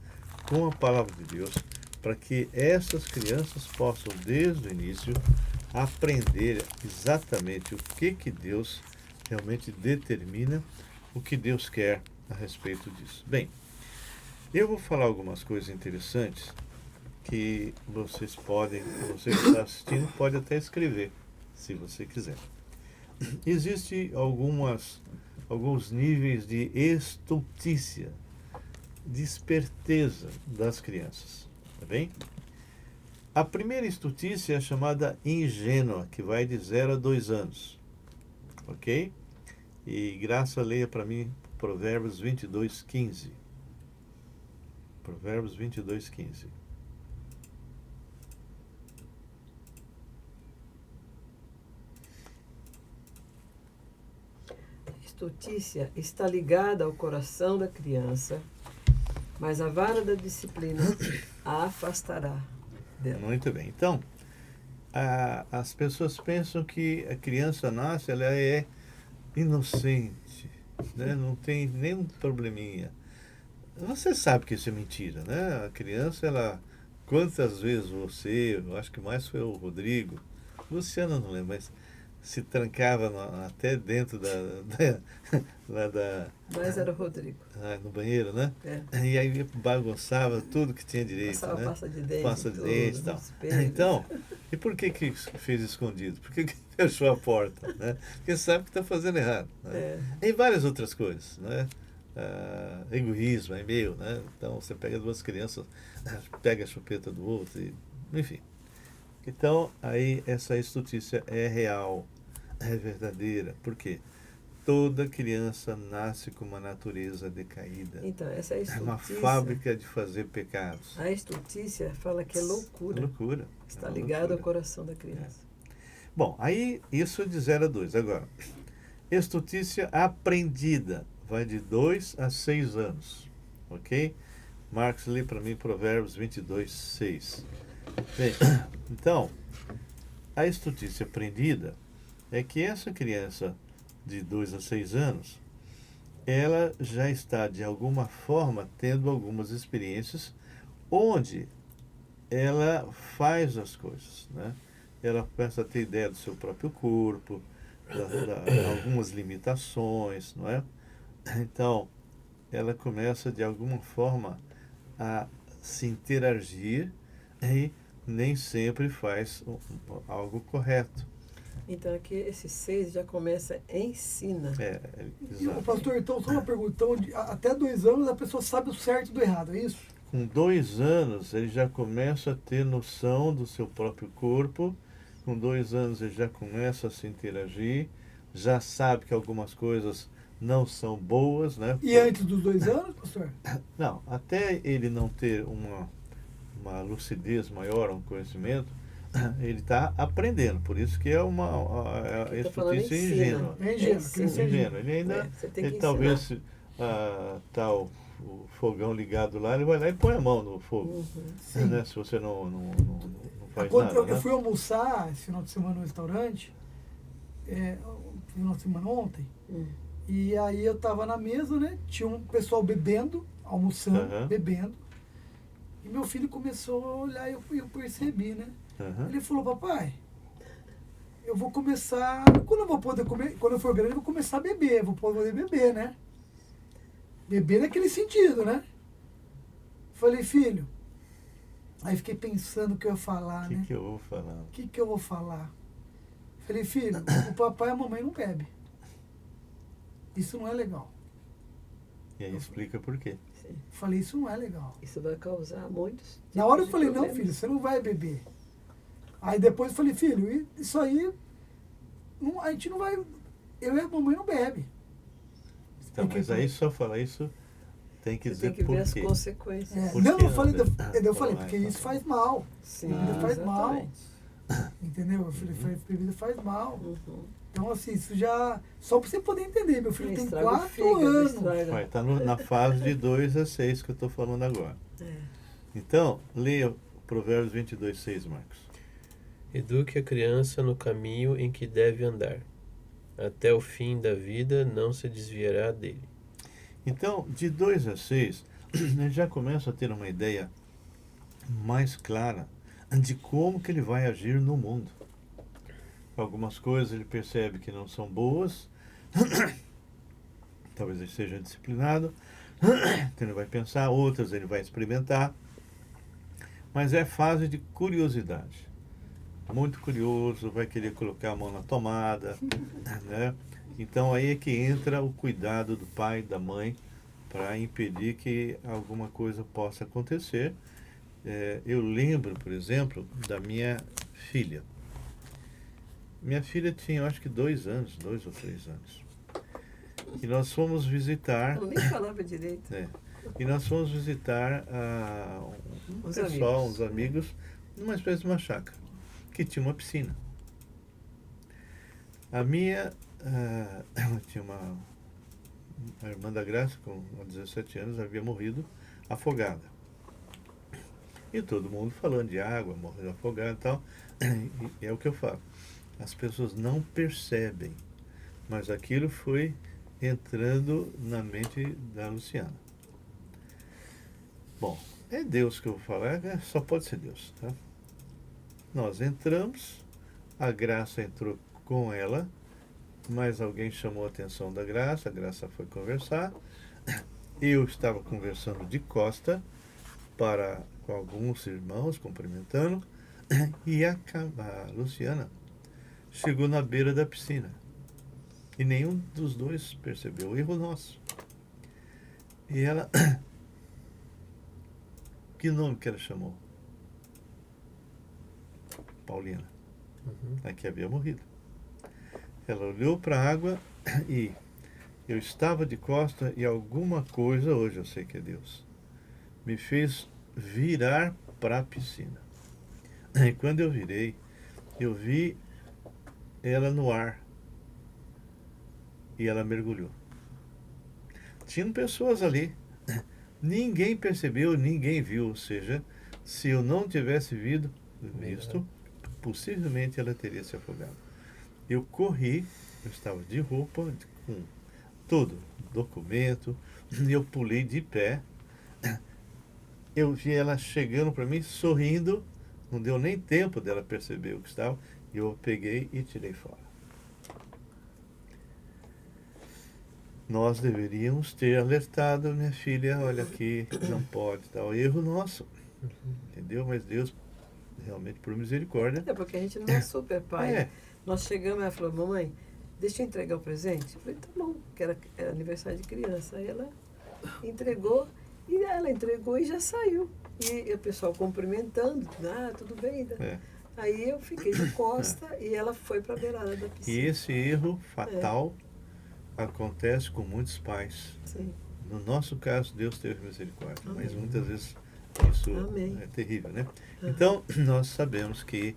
com a palavra de Deus, para que essas crianças possam, desde o início, aprender exatamente o que Deus realmente determina, o que Deus quer a respeito disso. Bem, eu vou falar algumas coisas interessantes que você que está assistindo, pode até escrever, se você quiser. Existem alguns níveis de estultícia, de esperteza das crianças, tá bem? A primeira estultícia é chamada ingênua, que vai de 0 a 2 anos, ok? E Graça, leia para mim Provérbios 22:15. Provérbios 22:15. Estultícia está ligada ao coração da criança, mas a vara da disciplina a afastará dela. Muito bem. Então, as pessoas pensam que a criança nasce, ela é inocente, né? Não tem nenhum probleminha. Você sabe que isso é mentira, né? A criança, quantas vezes você, eu acho que mais foi o Rodrigo, Luciano não lembro, mas se trancava até dentro Mas era o Rodrigo. No banheiro, né? É. E aí bagunçava tudo que tinha direito, Passava né? pasta de dente. Pasta de dente e tal. Espelhos. Então, e por que fez escondido? Por que fechou a porta, né? Porque sabe que está fazendo errado, né? E várias outras coisas, né? Egoísmo é meu, né? Então você pega 2 crianças, pega a chupeta do outro, enfim. Então, aí essa estultícia é real, é verdadeira. Por quê? Toda criança nasce com uma natureza decaída. Então, essa é uma fábrica de fazer pecados. A estultícia fala que é loucura. Loucura. Está ligado ao coração da criança. Bom, aí isso de 0 a 2. Agora, estultícia aprendida vai de 2 a 6 anos. Ok? Marcos, lê para mim Provérbios 22:6. Bem, então, a estultícia aprendida é que essa criança de 2 a 6 anos, ela já está, de alguma forma, tendo algumas experiências onde ela faz as coisas, né? Ela começa a ter ideia do seu próprio corpo, algumas limitações, não é? Então, ela começa, de alguma forma, a se interagir e nem sempre faz algo correto. Então aqui esse 6 já começa ensina. Exato. Pastor, então só uma pergunta. Então, até 2 anos a pessoa sabe o certo do errado, é isso? Com 2 anos ele já começa a ter noção do seu próprio corpo. Com 2 anos ele já começa a se interagir, já sabe que algumas coisas não são boas, né? E antes dos 2 anos, pastor? Não, até ele não ter uma lucidez maior, um conhecimento, ele está aprendendo. Por isso que é a expertise ingênua. É ingênuo. Ele ainda, você tem que ele talvez tá o fogão ligado lá, ele vai lá e põe a mão no fogo. Né? Se você não faz Quando nada. eu fui almoçar esse final de semana no restaurante, final de semana ontem, e aí eu tava na mesa, né? Tinha um pessoal bebendo, almoçando, bebendo. E meu filho começou a olhar e eu percebi, né? Ele falou, papai, eu vou começar, quando eu vou poder comer, quando eu for grande, eu vou começar a beber, vou poder beber, né? Beber naquele sentido, né? Falei, filho, aí fiquei pensando o que eu ia falar, né? O que eu vou falar? O que eu vou falar? Falei, filho, o papai e a mamãe não bebem. Isso não é legal. E aí explica por quê. Falei, isso não é legal. Isso vai causar muitos. Na hora eu falei, não, problemas. filho, você não vai beber. Aí depois eu falei, filho, isso aí, a gente não vai, eu e a mamãe não bebe. Então, mas aí só falar isso, tem que dizer tem que por ver as quê. consequências. Por Não, que eu falei, não, eu falei, porque isso faz mal. Sim, Bebida faz mal. exatamente. Entendeu? Eu falei, bebida faz mal. Então, assim, isso já. Só pra você poder entender, meu filho tem Estraga o 4 fígado, anos. estraga. Está na fase de 2 a 6 que eu estou falando agora. Então, leia Provérbios 22:6, Marcos. Eduque a criança no caminho em que deve andar. Até o fim da vida não se desviará dele. Então, de 2 a 6, ele já começa a ter uma ideia mais clara de como que ele vai agir no mundo. Algumas coisas ele percebe que não são boas, talvez ele seja disciplinado, então ele vai pensar, outras ele vai experimentar, mas é fase de curiosidade. Muito curioso, vai querer colocar a mão na tomada, né? Então aí é que entra o cuidado do pai, da mãe, para impedir que alguma coisa possa acontecer. Eu lembro, por exemplo, da minha filha. Minha filha tinha, eu acho que 2 anos, 2 ou 3 anos. E nós fomos visitar... Eu nem falava direito. E nós fomos visitar um pessoal, uns amigos, numa espécie de uma chácara, que tinha uma piscina. A minha... tinha uma irmã da Graça, com 17 anos, havia morrido afogada. E todo mundo falando de água, morrendo afogada e tal. E é o que eu falo. As pessoas não percebem, mas aquilo foi entrando na mente da Luciana. Bom, é Deus que eu vou falar, só pode ser Deus, tá? Nós entramos, a Graça entrou com ela, mas alguém chamou a atenção da Graça, a Graça foi conversar. Eu estava conversando de costa com alguns irmãos, cumprimentando, e a Luciana chegou na beira da piscina. E nenhum dos dois percebeu. Erro nosso. E ela... Que nome que ela chamou? Paulina. A que havia morrido. Ela olhou para a água e eu estava de costa e alguma coisa, hoje eu sei que é Deus, me fez virar para a piscina. E quando eu virei, eu vi ela no ar. E ela mergulhou. Tinham pessoas ali. Ninguém percebeu, ninguém viu. Ou seja, se eu não tivesse visto, possivelmente ela teria se afogado. Eu corri, eu estava de roupa, com todo documento, e eu pulei de pé. Eu vi ela chegando para mim, sorrindo. Não deu nem tempo dela perceber o que estava. E eu peguei e tirei fora. Nós deveríamos ter alertado minha filha, olha aqui, não pode, tal. Erro nosso. Entendeu? Mas Deus, realmente, por misericórdia. É porque a gente não é super pai. Nós chegamos e ela falou, mamãe, deixa eu entregar o presente. Eu falei, tá bom, que era aniversário de criança. Aí ela entregou e já saiu. E o pessoal cumprimentando, tudo bem. Né? Aí eu fiquei de costa e ela foi para a beirada da piscina. E esse erro fatal acontece com muitos pais. Sim. No nosso caso, Deus teve misericórdia, Amém. mas muitas vezes isso Amém. é terrível, né? Então, nós sabemos que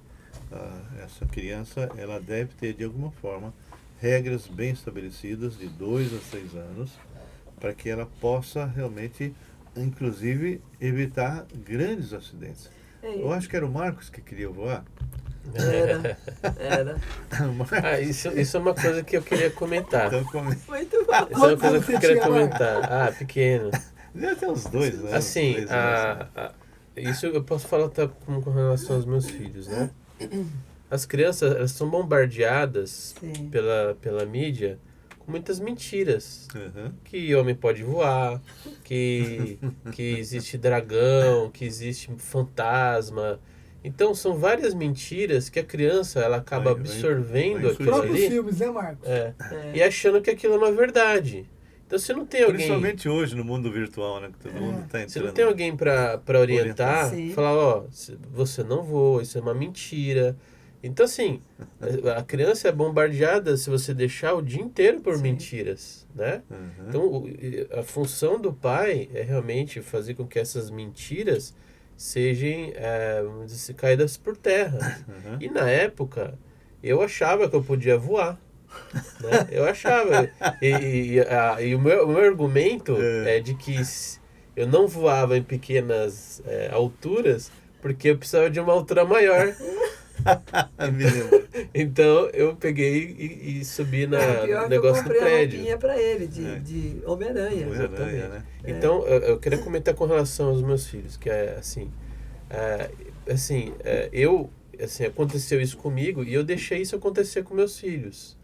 essa criança, ela deve ter, de alguma forma, regras bem estabelecidas de 2 a 6 anos, para que ela possa realmente, inclusive, evitar grandes acidentes. Eu acho que era o Marcos que queria voar. Era. O Marcos. Isso é uma coisa que eu queria comentar. Então, Muito bom. Isso é uma coisa Quantos que eu você queria tinha, comentar. Pequeno. deve ter uns 2 anos. Assim, 3 anos, né? isso eu posso falar até com relação aos meus filhos, né? As crianças, elas são bombardeadas Sim. pela mídia com muitas mentiras. Uhum. Que homem pode voar, que existe dragão, que existe fantasma. Então, são várias mentiras que a criança ela acaba Vai absorvendo vai aquilo Próprios ali filmes, né, Marcos? e achando que aquilo é uma verdade. Então, se não tem alguém... Principalmente hoje, no mundo virtual, né? Que todo mundo está entrando. Se não tem alguém para orientar, Sim. falar, ó, você não voa, isso é uma mentira. Então, assim, a criança é bombardeada, se você deixar, o dia inteiro por Sim. mentiras, né? Uhum. Então, a função do pai é realmente fazer com que essas mentiras sejam vamos dizer, caídas por terra. Uhum. E na época, eu achava que eu podia voar. Né? Eu achava. E o meu argumento é de que eu não voava em pequenas alturas porque eu precisava de uma altura maior. Me lembro. Então eu peguei e subi no negócio do Eu comprei a prédio. roupinha pra ele, de Homem-Aranha. Homem-Aranha, né? Então eu queria comentar com relação aos meus filhos, que é assim, aconteceu isso comigo e eu deixei isso acontecer com meus filhos.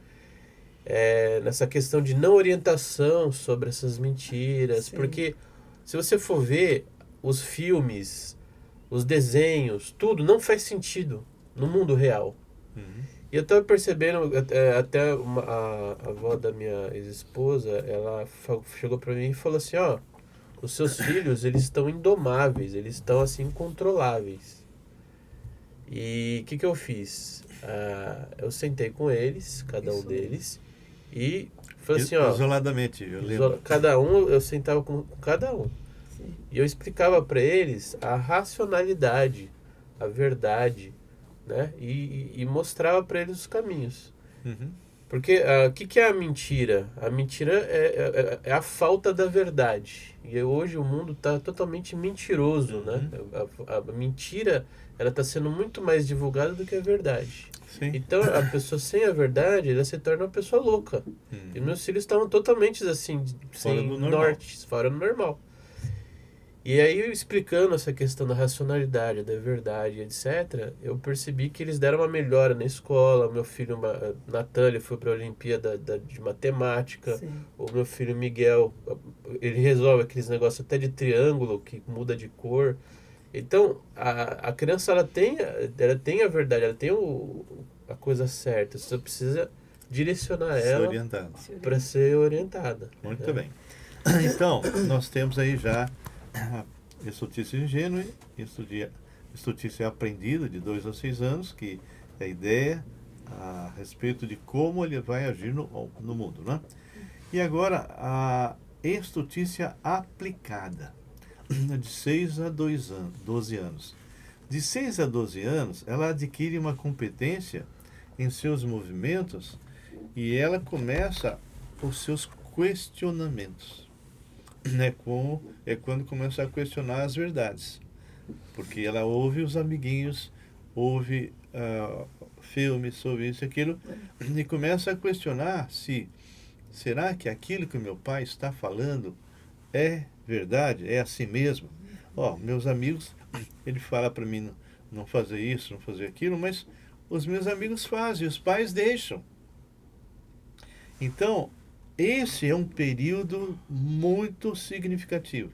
Nessa questão de não orientação sobre essas mentiras, Sim. porque se você for ver os filmes, os desenhos, tudo não faz sentido no mundo real. Uhum. E eu estava percebendo, até a avó da minha ex-esposa, ela chegou para mim e falou assim, ó, os seus filhos, eles estão indomáveis, eles estão assim incontroláveis. E o que eu fiz? Eu sentei com eles, cada um deles, e falei assim, ó, isoladamente, eu lembro. cada um, eu sentava com cada um. Sim. E eu explicava para eles a racionalidade, a verdade, né? E mostrava para eles os caminhos. Uhum. Porque o que é a mentira? A mentira é a falta da verdade. E hoje o mundo está totalmente mentiroso, né? A mentira ela está sendo muito mais divulgada do que a verdade. Sim. Então a pessoa sem a verdade ela se torna uma pessoa louca. E meus filhos estavam totalmente assim, Fora sem do normal. norte, fora do normal. E aí, eu explicando essa questão da racionalidade, da verdade, etc., eu percebi que eles deram uma melhora na escola. O meu filho, Natan, ele foi para a Olimpíada de Matemática. Sim. O meu filho, Miguel, ele resolve aqueles negócios até de triângulo, que muda de cor. Então, a criança, ela tem a verdade, ela tem a coisa certa. Você só precisa direcionar Ser ela orientado. para ser orientada. Muito bem. Então, nós temos aí já estultícia ingênua e estultícia aprendida de 2 a 6 anos, que é a ideia a respeito de como ele vai agir no mundo, né? E agora, a estultícia aplicada, de 6 a 12 anos. De 6 a 12 anos, ela adquire uma competência em seus movimentos e ela começa os seus questionamentos. É quando começa a questionar as verdades. Porque ela ouve os amiguinhos, ouve filmes sobre isso e aquilo, e começa a questionar será que aquilo que o meu pai está falando é verdade, é assim mesmo? Meus amigos, ele fala para mim não fazer isso, não fazer aquilo, mas os meus amigos fazem, os pais deixam. Então, esse é um período muito significativo.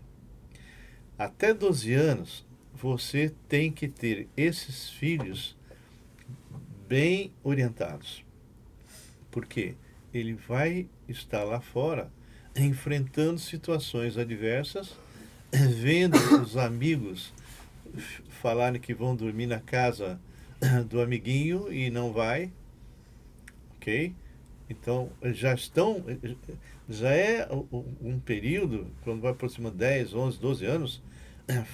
Até 12 anos, você tem que ter esses filhos bem orientados. Porque ele vai estar lá fora enfrentando situações adversas, vendo os amigos falarem que vão dormir na casa do amiguinho e não vai, ok? Então, já é um período, quando vai aproximando 10, 11, 12 anos,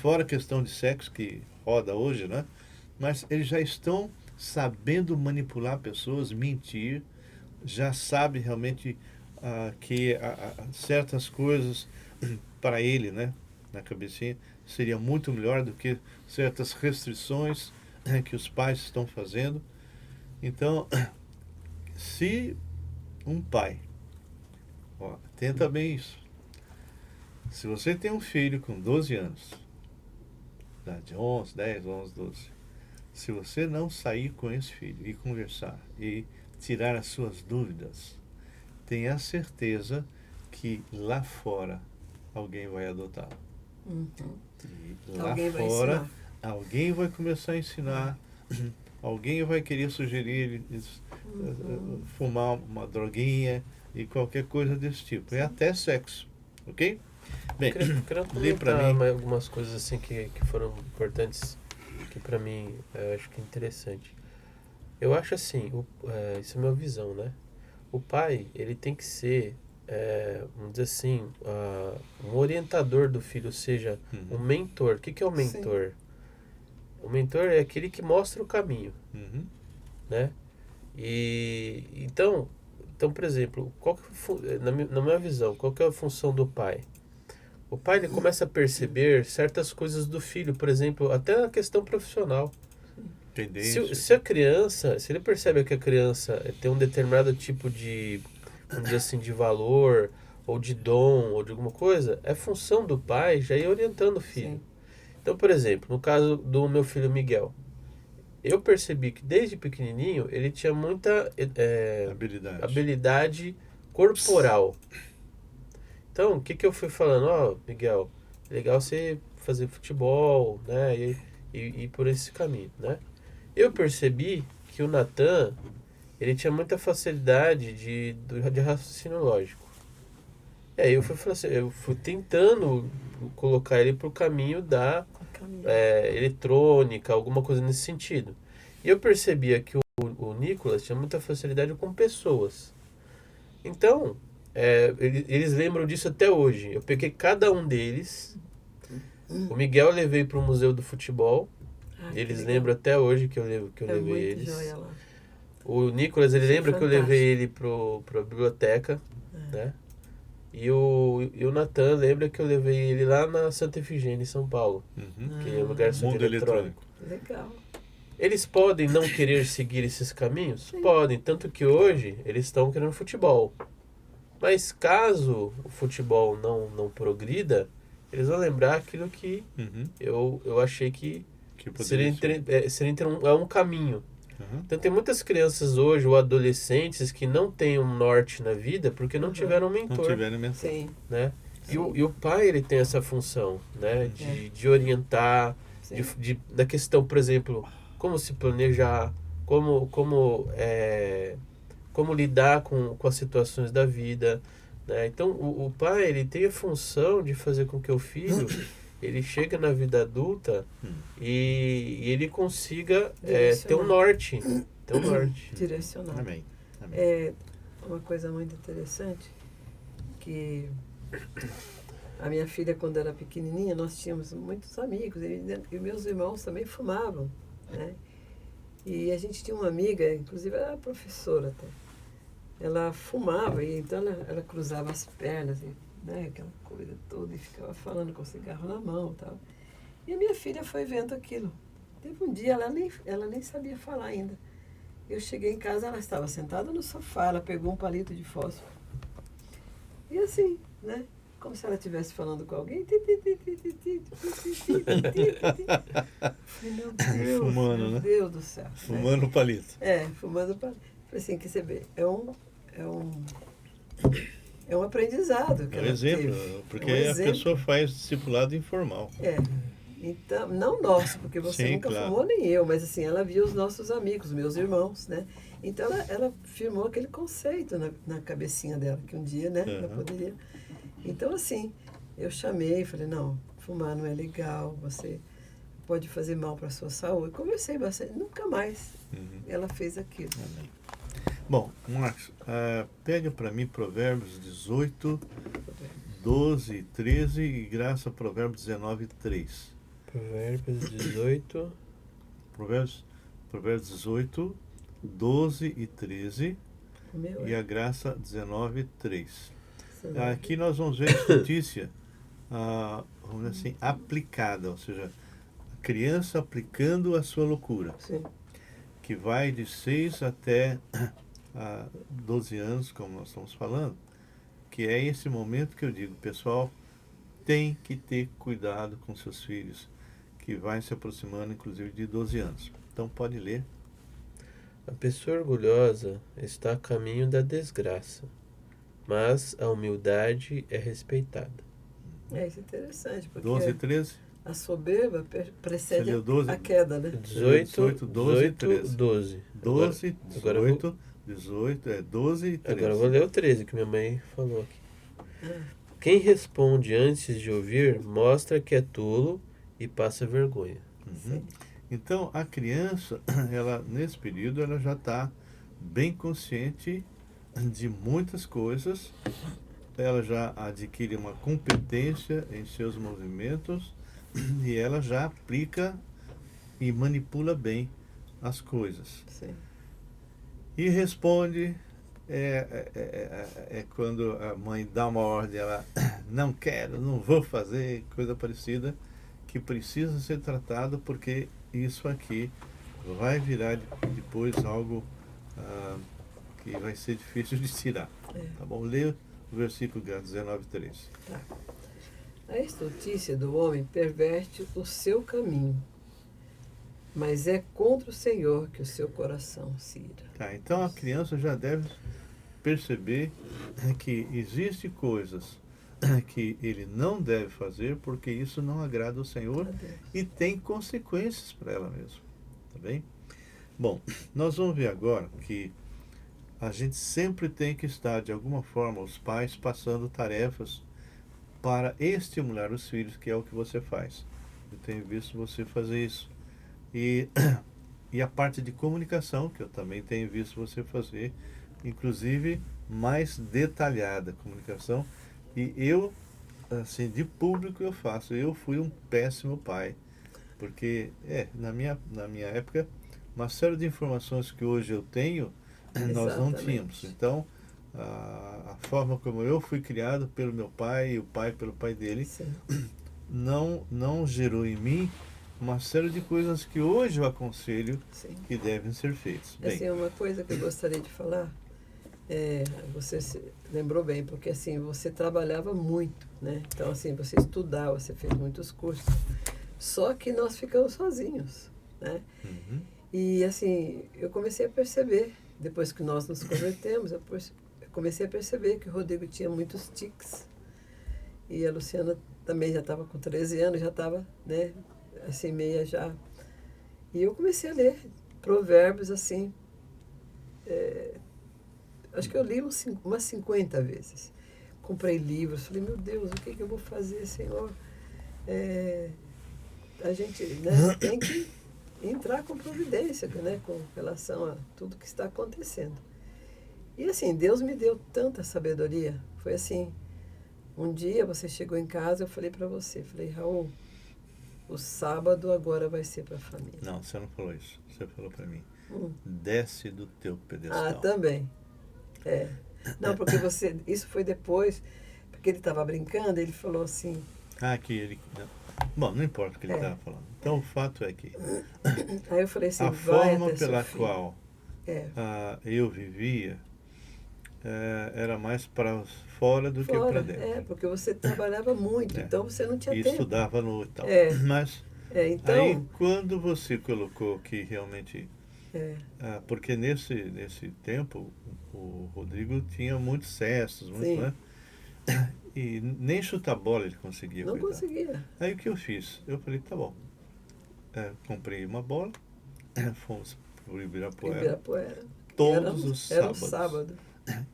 fora a questão de sexo que roda hoje, né? Mas eles já estão sabendo manipular pessoas, mentir, já sabe realmente que certas coisas para ele, né, na cabecinha, seria muito melhor do que certas restrições que os pais estão fazendo. Então, se um pai, tenta bem isso. Se você tem um filho com 12 anos, de 11, 10, 11, 12, se você não sair com esse filho e conversar e tirar as suas dúvidas, tenha certeza que lá fora alguém vai adotá-lo. E lá fora alguém vai começar a ensinar, alguém vai querer sugerir eles fumar uma droguinha e qualquer coisa desse tipo. É até sexo, ok? Bem, queria lê para mim algumas coisas assim que foram importantes, que para mim eu acho que é interessante. Eu acho assim, isso é a minha visão, né? O pai, ele tem que ser, vamos dizer assim, um orientador do filho, ou seja, um mentor. O que é o mentor? Sim. O mentor é aquele que mostra o caminho, né? E então, por exemplo, na minha visão, qual que é a função do pai? O pai, ele começa a perceber certas coisas do filho, por exemplo, até a questão profissional. Se a criança, se ele percebe que a criança tem um determinado tipo de, vamos dizer assim, de valor, ou de dom, ou de alguma coisa, é função do pai já ir orientando o filho. Sim. Então, por exemplo, no caso do meu filho Miguel, eu percebi que desde pequenininho ele tinha muita habilidade corporal. Então, o que eu fui falando? Miguel, é legal você fazer futebol, né, e por esse caminho, né? Eu percebi que o Natan, ele tinha muita facilidade de raciocínio lógico. E aí eu fui tentando colocar ele pro caminho da eletrônica, alguma coisa nesse sentido. E eu percebia que o Nicolas tinha muita facilidade com pessoas. Então, eles lembram disso até hoje. Eu peguei cada um deles. O Miguel eu levei para o Museu do Futebol. Eles lembram até hoje que eu levei eles. Joia lá. O Nicolas, ele lembra que eu levei ele pra biblioteca, né? E o Natan lembra que eu levei ele lá na Santa Efigênia, em São Paulo. Que é um lugar só de eletrônico. Legal. Eles podem não querer seguir esses caminhos? Sim. Podem, tanto que hoje eles estão querendo futebol. Mas caso o futebol não progrida, eles vão lembrar aquilo que eu achei que seria um caminho. Então tem muitas crianças hoje, ou adolescentes, que não têm um norte na vida porque não tiveram um mentor. Não tiveram mentor. Sim. Né? Sim. E o pai, ele tem essa função, né? De orientar, da questão, por exemplo, como se planejar, como lidar com as situações da vida, né? Então o pai, ele tem a função de fazer com que o filho ele chegue na vida adulta e ele consiga ter um norte. Direcionar. Amém. Uma coisa muito interessante, que a minha filha, quando era pequenininha, nós tínhamos muitos amigos, e meus irmãos também fumavam, né? E a gente tinha uma amiga, inclusive ela era professora até. Ela fumava, e então ela cruzava as pernas, né, aquela coisa toda, e ficava falando com o cigarro na mão e tal. E a minha filha foi vendo aquilo. Teve um dia, ela nem sabia falar ainda. Eu cheguei em casa, ela estava sentada no sofá, ela pegou um palito de fósforo. E assim, né, como se ela estivesse falando com alguém. Falei, meu Deus, fumando, meu Deus do céu. Fumando o palito. Fumando o palito. Falei assim, que você vê, é um aprendizado. É um exemplo, porque a pessoa faz discipulado informal. Então, não nosso, porque você nunca fumou, nem eu, mas assim, ela via os nossos amigos, meus irmãos, né? Então ela firmou aquele conceito na cabecinha dela, que um dia, né, ela poderia. Então, assim, eu chamei, falei, não, fumar não é legal, você pode fazer mal para a sua saúde. Conversei bastante, nunca mais ela fez aquilo. Bom, Marcos, pega para mim Provérbios 18, 12 e 13 e Graça Provérbios 19, 3. Provérbios 18. Provérbios 18, 12 e 13 e a Graça 19, 3. Aqui nós vamos ver a notícia, vamos dizer assim, aplicada, ou seja, a criança aplicando a sua loucura. Sim. Que vai de 6 até 12 anos, como nós estamos falando, que é esse momento que eu digo, pessoal, tem que ter cuidado com seus filhos, que vai se aproximando, inclusive, de 12 anos. Então, pode ler. A pessoa orgulhosa está a caminho da desgraça, mas a humildade é respeitada. Isso é interessante, porque 12 e 13? a soberba precede a queda, né? 18, 12 e 13. 12, Agora 18, 18, 12 e 13. Agora eu vou ler o 13, que minha mãe falou aqui. Quem responde antes de ouvir mostra que é tolo e passa vergonha. Uhum. Então, a criança, ela nesse período, ela já está bem consciente de muitas coisas, ela já adquire uma competência em seus movimentos e ela já aplica e manipula bem as coisas. Sim. E responde, é quando a mãe dá uma ordem, ela não quero, não vou fazer, coisa parecida, que precisa ser tratado porque isso aqui vai virar depois algo que vai ser difícil de tirar. Tá bom? Leia o versículo 19:3. Tá. A estultícia do homem perverte o seu caminho, mas é contra o Senhor que o seu coração se ira. Tá, então a criança já deve perceber que existem coisas que ele não deve fazer porque isso não agrada ao Senhor e tem consequências para ela mesma. Tá bem? Bom, nós vamos ver agora que a gente sempre tem que estar, de alguma forma, os pais passando tarefas para estimular os filhos, que é o que você faz. Eu tenho visto você fazer isso. E a parte de comunicação, que eu também tenho visto você fazer, inclusive mais detalhada comunicação. E eu, assim, de público eu faço. Eu fui um péssimo pai, porque, na minha época, uma série de informações que hoje eu tenho, nós não tínhamos. Então, a forma como eu fui criado pelo meu pai e o pai pelo pai dele, não gerou em mim uma série de coisas que hoje eu aconselho que devem ser feitas. Bem, assim, uma coisa que eu gostaria de falar, você se lembrou bem, porque assim, você trabalhava muito, né? Então, assim, você estudava, você fez muitos cursos, só que nós ficamos sozinhos, né? Uhum. E assim, eu comecei a perceber, depois que nós nos convertemos, eu comecei a perceber que o Rodrigo tinha muitos tiques. E a Luciana também já estava com 13 anos, já estava, né, assim, meia já. E eu comecei a ler provérbios, assim, acho que eu li umas 50 vezes. Comprei livros, falei, meu Deus, o que eu vou fazer, Senhor? A gente, né, tem que entrar com providência, né, com relação a tudo que está acontecendo. E assim, Deus me deu tanta sabedoria. Foi assim, um dia você chegou em casa, eu falei para você, falei, Raul, o sábado agora vai ser para a família. Não, você não falou isso. Você falou para mim, desce do teu pedestal. Também. Não, porque isso foi depois, porque ele estava brincando, ele falou assim... que ele... Bom, não importa o que ele estava falando. Então, o fato é que... Aí eu falei assim, a forma pela qual eu vivia era mais para fora do que para dentro. Porque você trabalhava muito, então você não tinha tempo. E estudava no e tal. Mas, então, aí, quando você colocou que realmente... porque nesse tempo, o Rodrigo tinha muitos cestos, né? E nem chutar bola ele conseguia. Não conseguia. Aí o que eu fiz? Eu falei, tá bom. Comprei uma bola, fomos para o Ibirapuera. Todos os sábados. Era um sábado.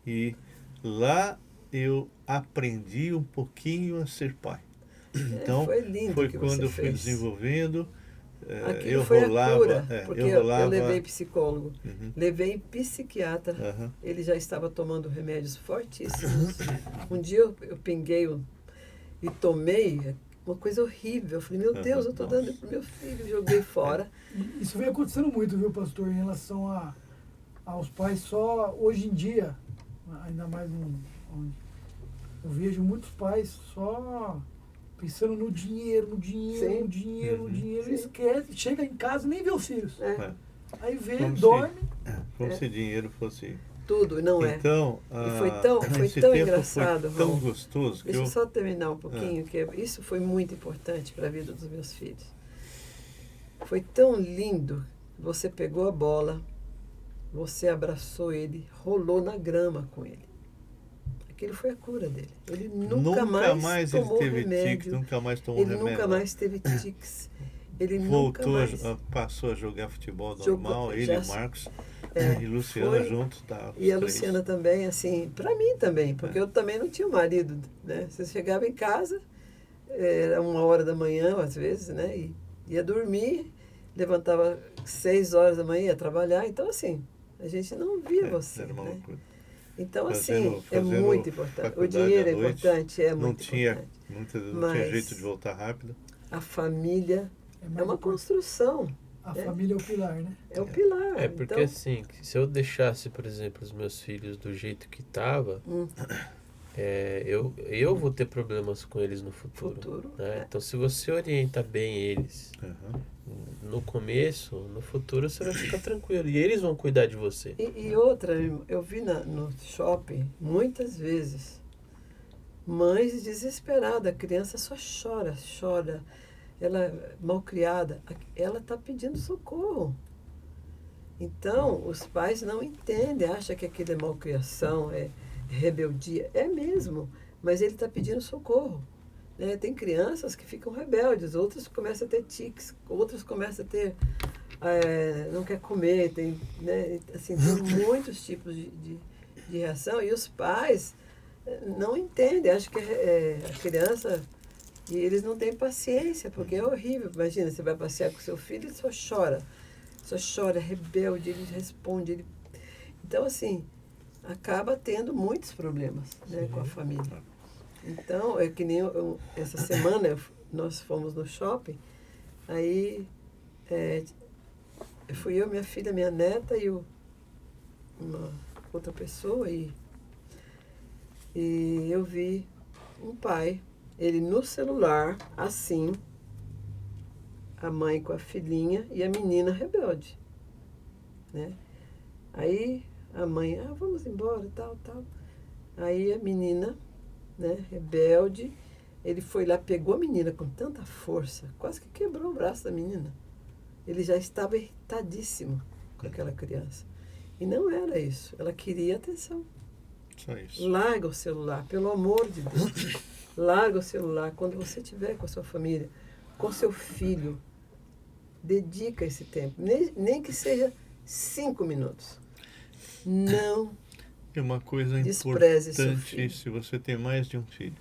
E lá eu aprendi um pouquinho a ser pai. Então, foi lindo foi que quando você eu fui fez. desenvolvendo. Aquilo eu foi rolava, a cura, porque eu rolava. eu levei psicólogo, Uhum. levei psiquiatra, Uhum. ele já estava tomando remédios fortíssimos. Um dia eu pinguei e tomei uma coisa horrível. Eu falei, meu Deus, eu estou dando para o meu filho, joguei fora. Isso vem acontecendo muito, viu, pastor, em relação aos pais só hoje em dia, ainda mais onde eu vejo muitos pais só pensando no dinheiro, no dinheiro, Sim. no dinheiro, no dinheiro, Sim. esquece, chega em casa e nem vê os filhos. Aí vê, Como dorme. Como se dinheiro fosse... Tudo, não é. Então, E foi esse tão tempo engraçado, foi tão Raul. gostoso que Deixa eu eu... só terminar um pouquinho, que isso foi muito importante para a vida dos meus filhos. Foi tão lindo. Você pegou a bola, você abraçou ele, rolou na grama com ele. Aquilo foi a cura dele. Ele nunca mais tomou ele teve remédio. tics, nunca mais tomou Ele remédio. nunca mais teve tics. Ele Voltou, nunca mais... passou a jogar futebol Jogou, normal, ele já- e o Marcos É, e Luciana foi. juntos. Tá, os E a três. Luciana também, assim, para mim também, porque eu também não tinha um marido, né? Você chegava em casa, era 1h da manhã, às vezes, né? E ia dormir, levantava 6h da manhã, ia trabalhar. Então, assim, a gente não via você, Era uma né? loucura. Então, Fazendo- assim, é fazendo muito importante. O faculdade dinheiro à é noite, importante, é não muito tinha, importante. não tinha Mas- jeito de voltar rápido. A família É é mais uma importante. construção, A né? família é o pilar, né? É o pilar. É porque então, assim, se eu deixasse, por exemplo, os meus filhos do jeito que tava, eu vou ter problemas com eles no futuro. Né? Então, se você orienta bem eles Uhum. no começo, no futuro você vai ficar tranquilo. E eles vão cuidar de você. E outra, eu vi no shopping, muitas vezes, mães desesperadas, a criança só chora. Ela é mal criada, ela está pedindo socorro. Então, os pais não entendem, acham que aquilo é malcriação, é rebeldia. É mesmo, mas ele está pedindo socorro. Né? Tem crianças que ficam rebeldes, outras começam a ter tics, outras começam a ter... não quer comer, tem, né? Assim, tem muitos tipos de reação. E os pais não entendem, acham que a criança... E eles não têm paciência, porque é horrível. Imagina, você vai passear com seu filho e só chora, é rebelde, ele responde. Então, assim, acaba tendo muitos problemas, né, com a família. Então, é que nem essa semana nós fomos no shopping, aí fui eu, minha filha, minha neta e uma outra pessoa, e eu vi um pai, ele no celular, assim, a mãe com a filhinha e a menina rebelde, né? Aí a mãe, vamos embora, tal. Aí a menina, né, rebelde, ele foi lá, pegou a menina com tanta força, quase que quebrou o braço da menina. Ele já estava irritadíssimo com aquela criança. E não era isso, ela queria atenção. Só isso. Larga o celular, pelo amor de Deus. Larga o celular quando você estiver com a sua família, com seu filho. Dedica esse tempo, nem que seja 5 minutos. Não E uma coisa despreze seu importante, filho. se você tem mais de um filho.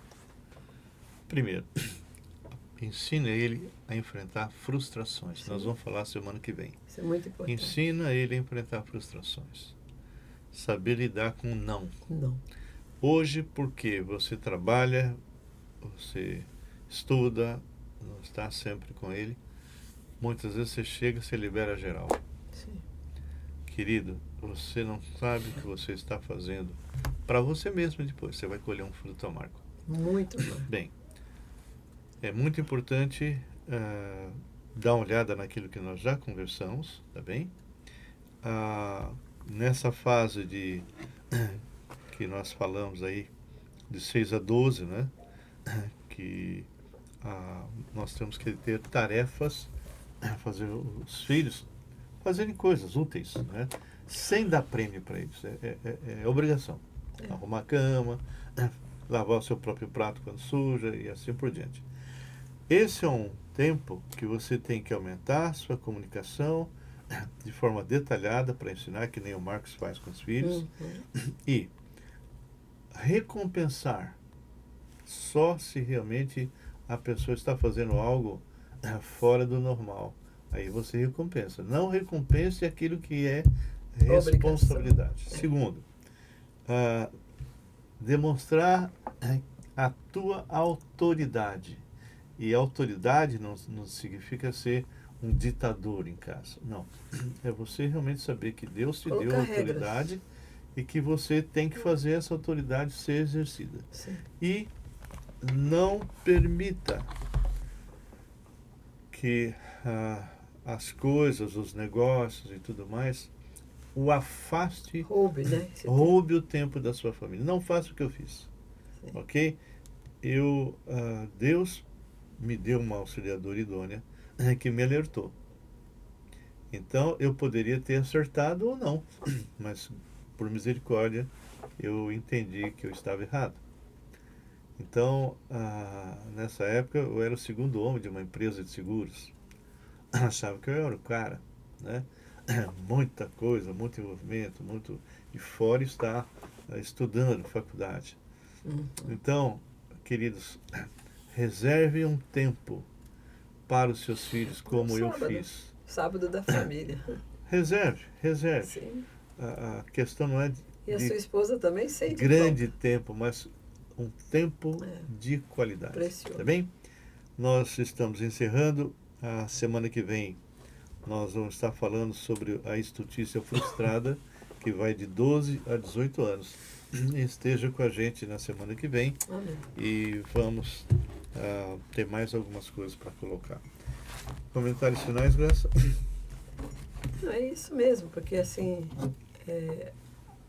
Primeiro, ensina ele a enfrentar frustrações. Sim. Nós vamos falar semana que vem. Isso é muito importante. Ensina ele a enfrentar frustrações. Saber lidar com o não. Não. Hoje, porque você trabalha, você estuda, não está sempre com ele, muitas vezes você chega e se libera geral. Sim. Querido, você não sabe o que você está fazendo para você mesmo depois. Você vai colher um fruto amargo. Muito bom. Bem, é muito importante dar uma olhada naquilo que nós já conversamos, tá bem? Nessa fase que nós falamos aí, de 6 a 12, né? Que nós temos que ter tarefas, fazer os filhos fazerem coisas úteis, né? Sem dar prêmio para eles. É obrigação. Arrumar a cama, lavar o seu próprio prato quando suja e assim por diante. Esse é um tempo que você tem que aumentar a sua comunicação de forma detalhada para ensinar, que nem o Marcos faz com os filhos, e recompensar só se realmente a pessoa está fazendo algo fora do normal. Aí você recompensa. Não recompense aquilo que é responsabilidade. Segundo, demonstrar a tua autoridade. E autoridade não significa ser um ditador em casa. Não. É você realmente saber que Deus te deu autoridade e que você tem que fazer essa autoridade ser exercida. Sim. E não permita que as coisas, os negócios e tudo mais o afaste, roube, né? Roube o tempo da sua família. Não faça o que eu fiz. Sim. Ok? Deus me deu uma auxiliadora idônea que me alertou. Então eu poderia ter acertado ou não, mas por misericórdia eu entendi que eu estava errado. Então nessa época eu era o segundo homem de uma empresa de seguros. Achava que eu era o cara, né? Muita coisa, muito envolvimento, muito. E fora está estudando faculdade. Então, queridos, reserve um tempo para os seus filhos, como eu fiz. Sábado da família. Reserve. Sim. A questão não é e a sua esposa também sente grande tempo, mas um tempo de qualidade. Precioso. Tá bem? Nós estamos encerrando. A semana que vem nós vamos estar falando sobre a estultícia frustrada, que vai de 12 a 18 anos. Esteja com a gente na semana que vem. Amém. E vamos ter mais algumas coisas para colocar. Comentários finais, Graça? É isso mesmo, porque assim,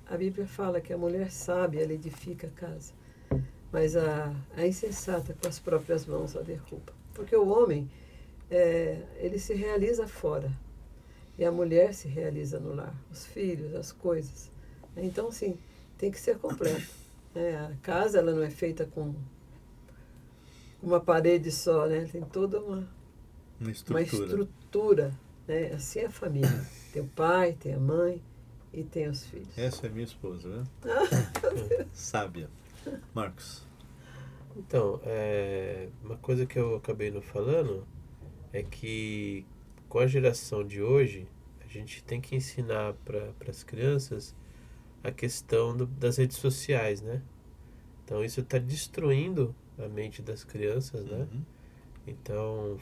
a Bíblia fala que a mulher sábia ela edifica a casa, mas a insensata com as próprias mãos a derruba. Porque o homem ele se realiza fora e a mulher se realiza no lar, os filhos, as coisas. Então, sim, tem que ser completo. A casa ela não é feita com uma parede só, né? Tem toda uma estrutura, né? Assim é a família. Tem o pai, tem a mãe e tem os filhos. Essa é minha esposa, né? Sábia. Marcos. Então, uma coisa que eu acabei não falando é que com a geração de hoje, a gente tem que ensinar para as crianças a questão das redes sociais, né? Então isso está destruindo a mente das crianças, né? Então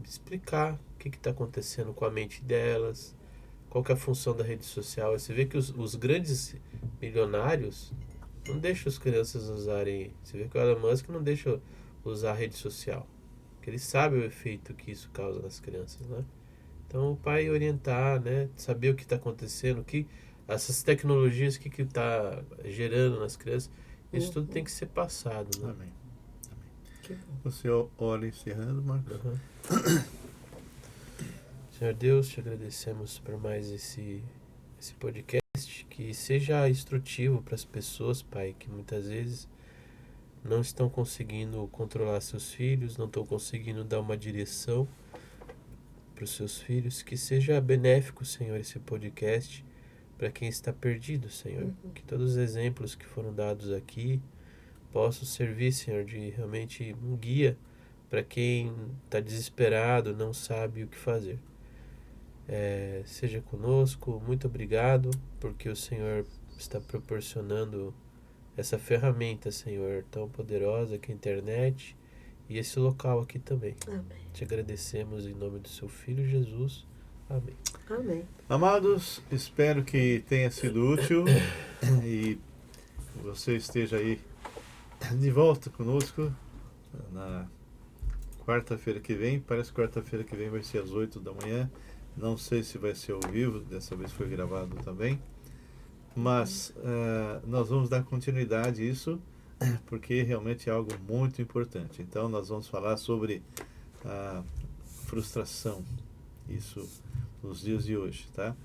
explicar o que está acontecendo com a mente delas, qual que é a função da rede social. Você vê que os grandes milionários não deixam as crianças usarem. Você vê que o Elon Musk não deixa usar a rede social, porque ele sabe o efeito que isso causa nas crianças, né? Então o pai orientar, né? Saber o que está acontecendo, essas tecnologias, que está gerando nas crianças, isso tudo tem que ser passado, né? Amém. Você olha encerrando, Marcos. Senhor Deus, te agradecemos por mais esse podcast, que seja instrutivo para as pessoas, Pai, que muitas vezes não estão conseguindo controlar seus filhos, não estão conseguindo dar uma direção para os seus filhos, que seja benéfico, Senhor, esse podcast para quem está perdido, Senhor. Que todos os exemplos que foram dados aqui possam servir, Senhor, de realmente um guia para quem está desesperado, não sabe o que fazer. Seja conosco, muito obrigado, porque o Senhor está proporcionando essa ferramenta, Senhor, tão poderosa que é a internet e esse local aqui também. Amém. Te agradecemos em nome do seu Filho Jesus. Amém. Amém. Amados, espero que tenha sido útil e você esteja aí de volta conosco na quarta-feira que vem. Parece que quarta-feira que vem vai ser às 8 da manhã. Não sei se vai ser ao vivo, dessa vez foi gravado também. Mas nós vamos dar continuidade a isso, porque realmente é algo muito importante. Então nós vamos falar sobre a frustração, isso nos dias de hoje, tá?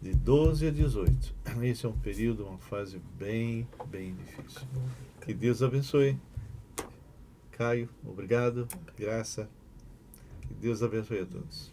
De 12 a 18. Esse é um período, uma fase bem difícil. Que Deus abençoe. Caio, obrigado. Graça. Que Deus abençoe a todos.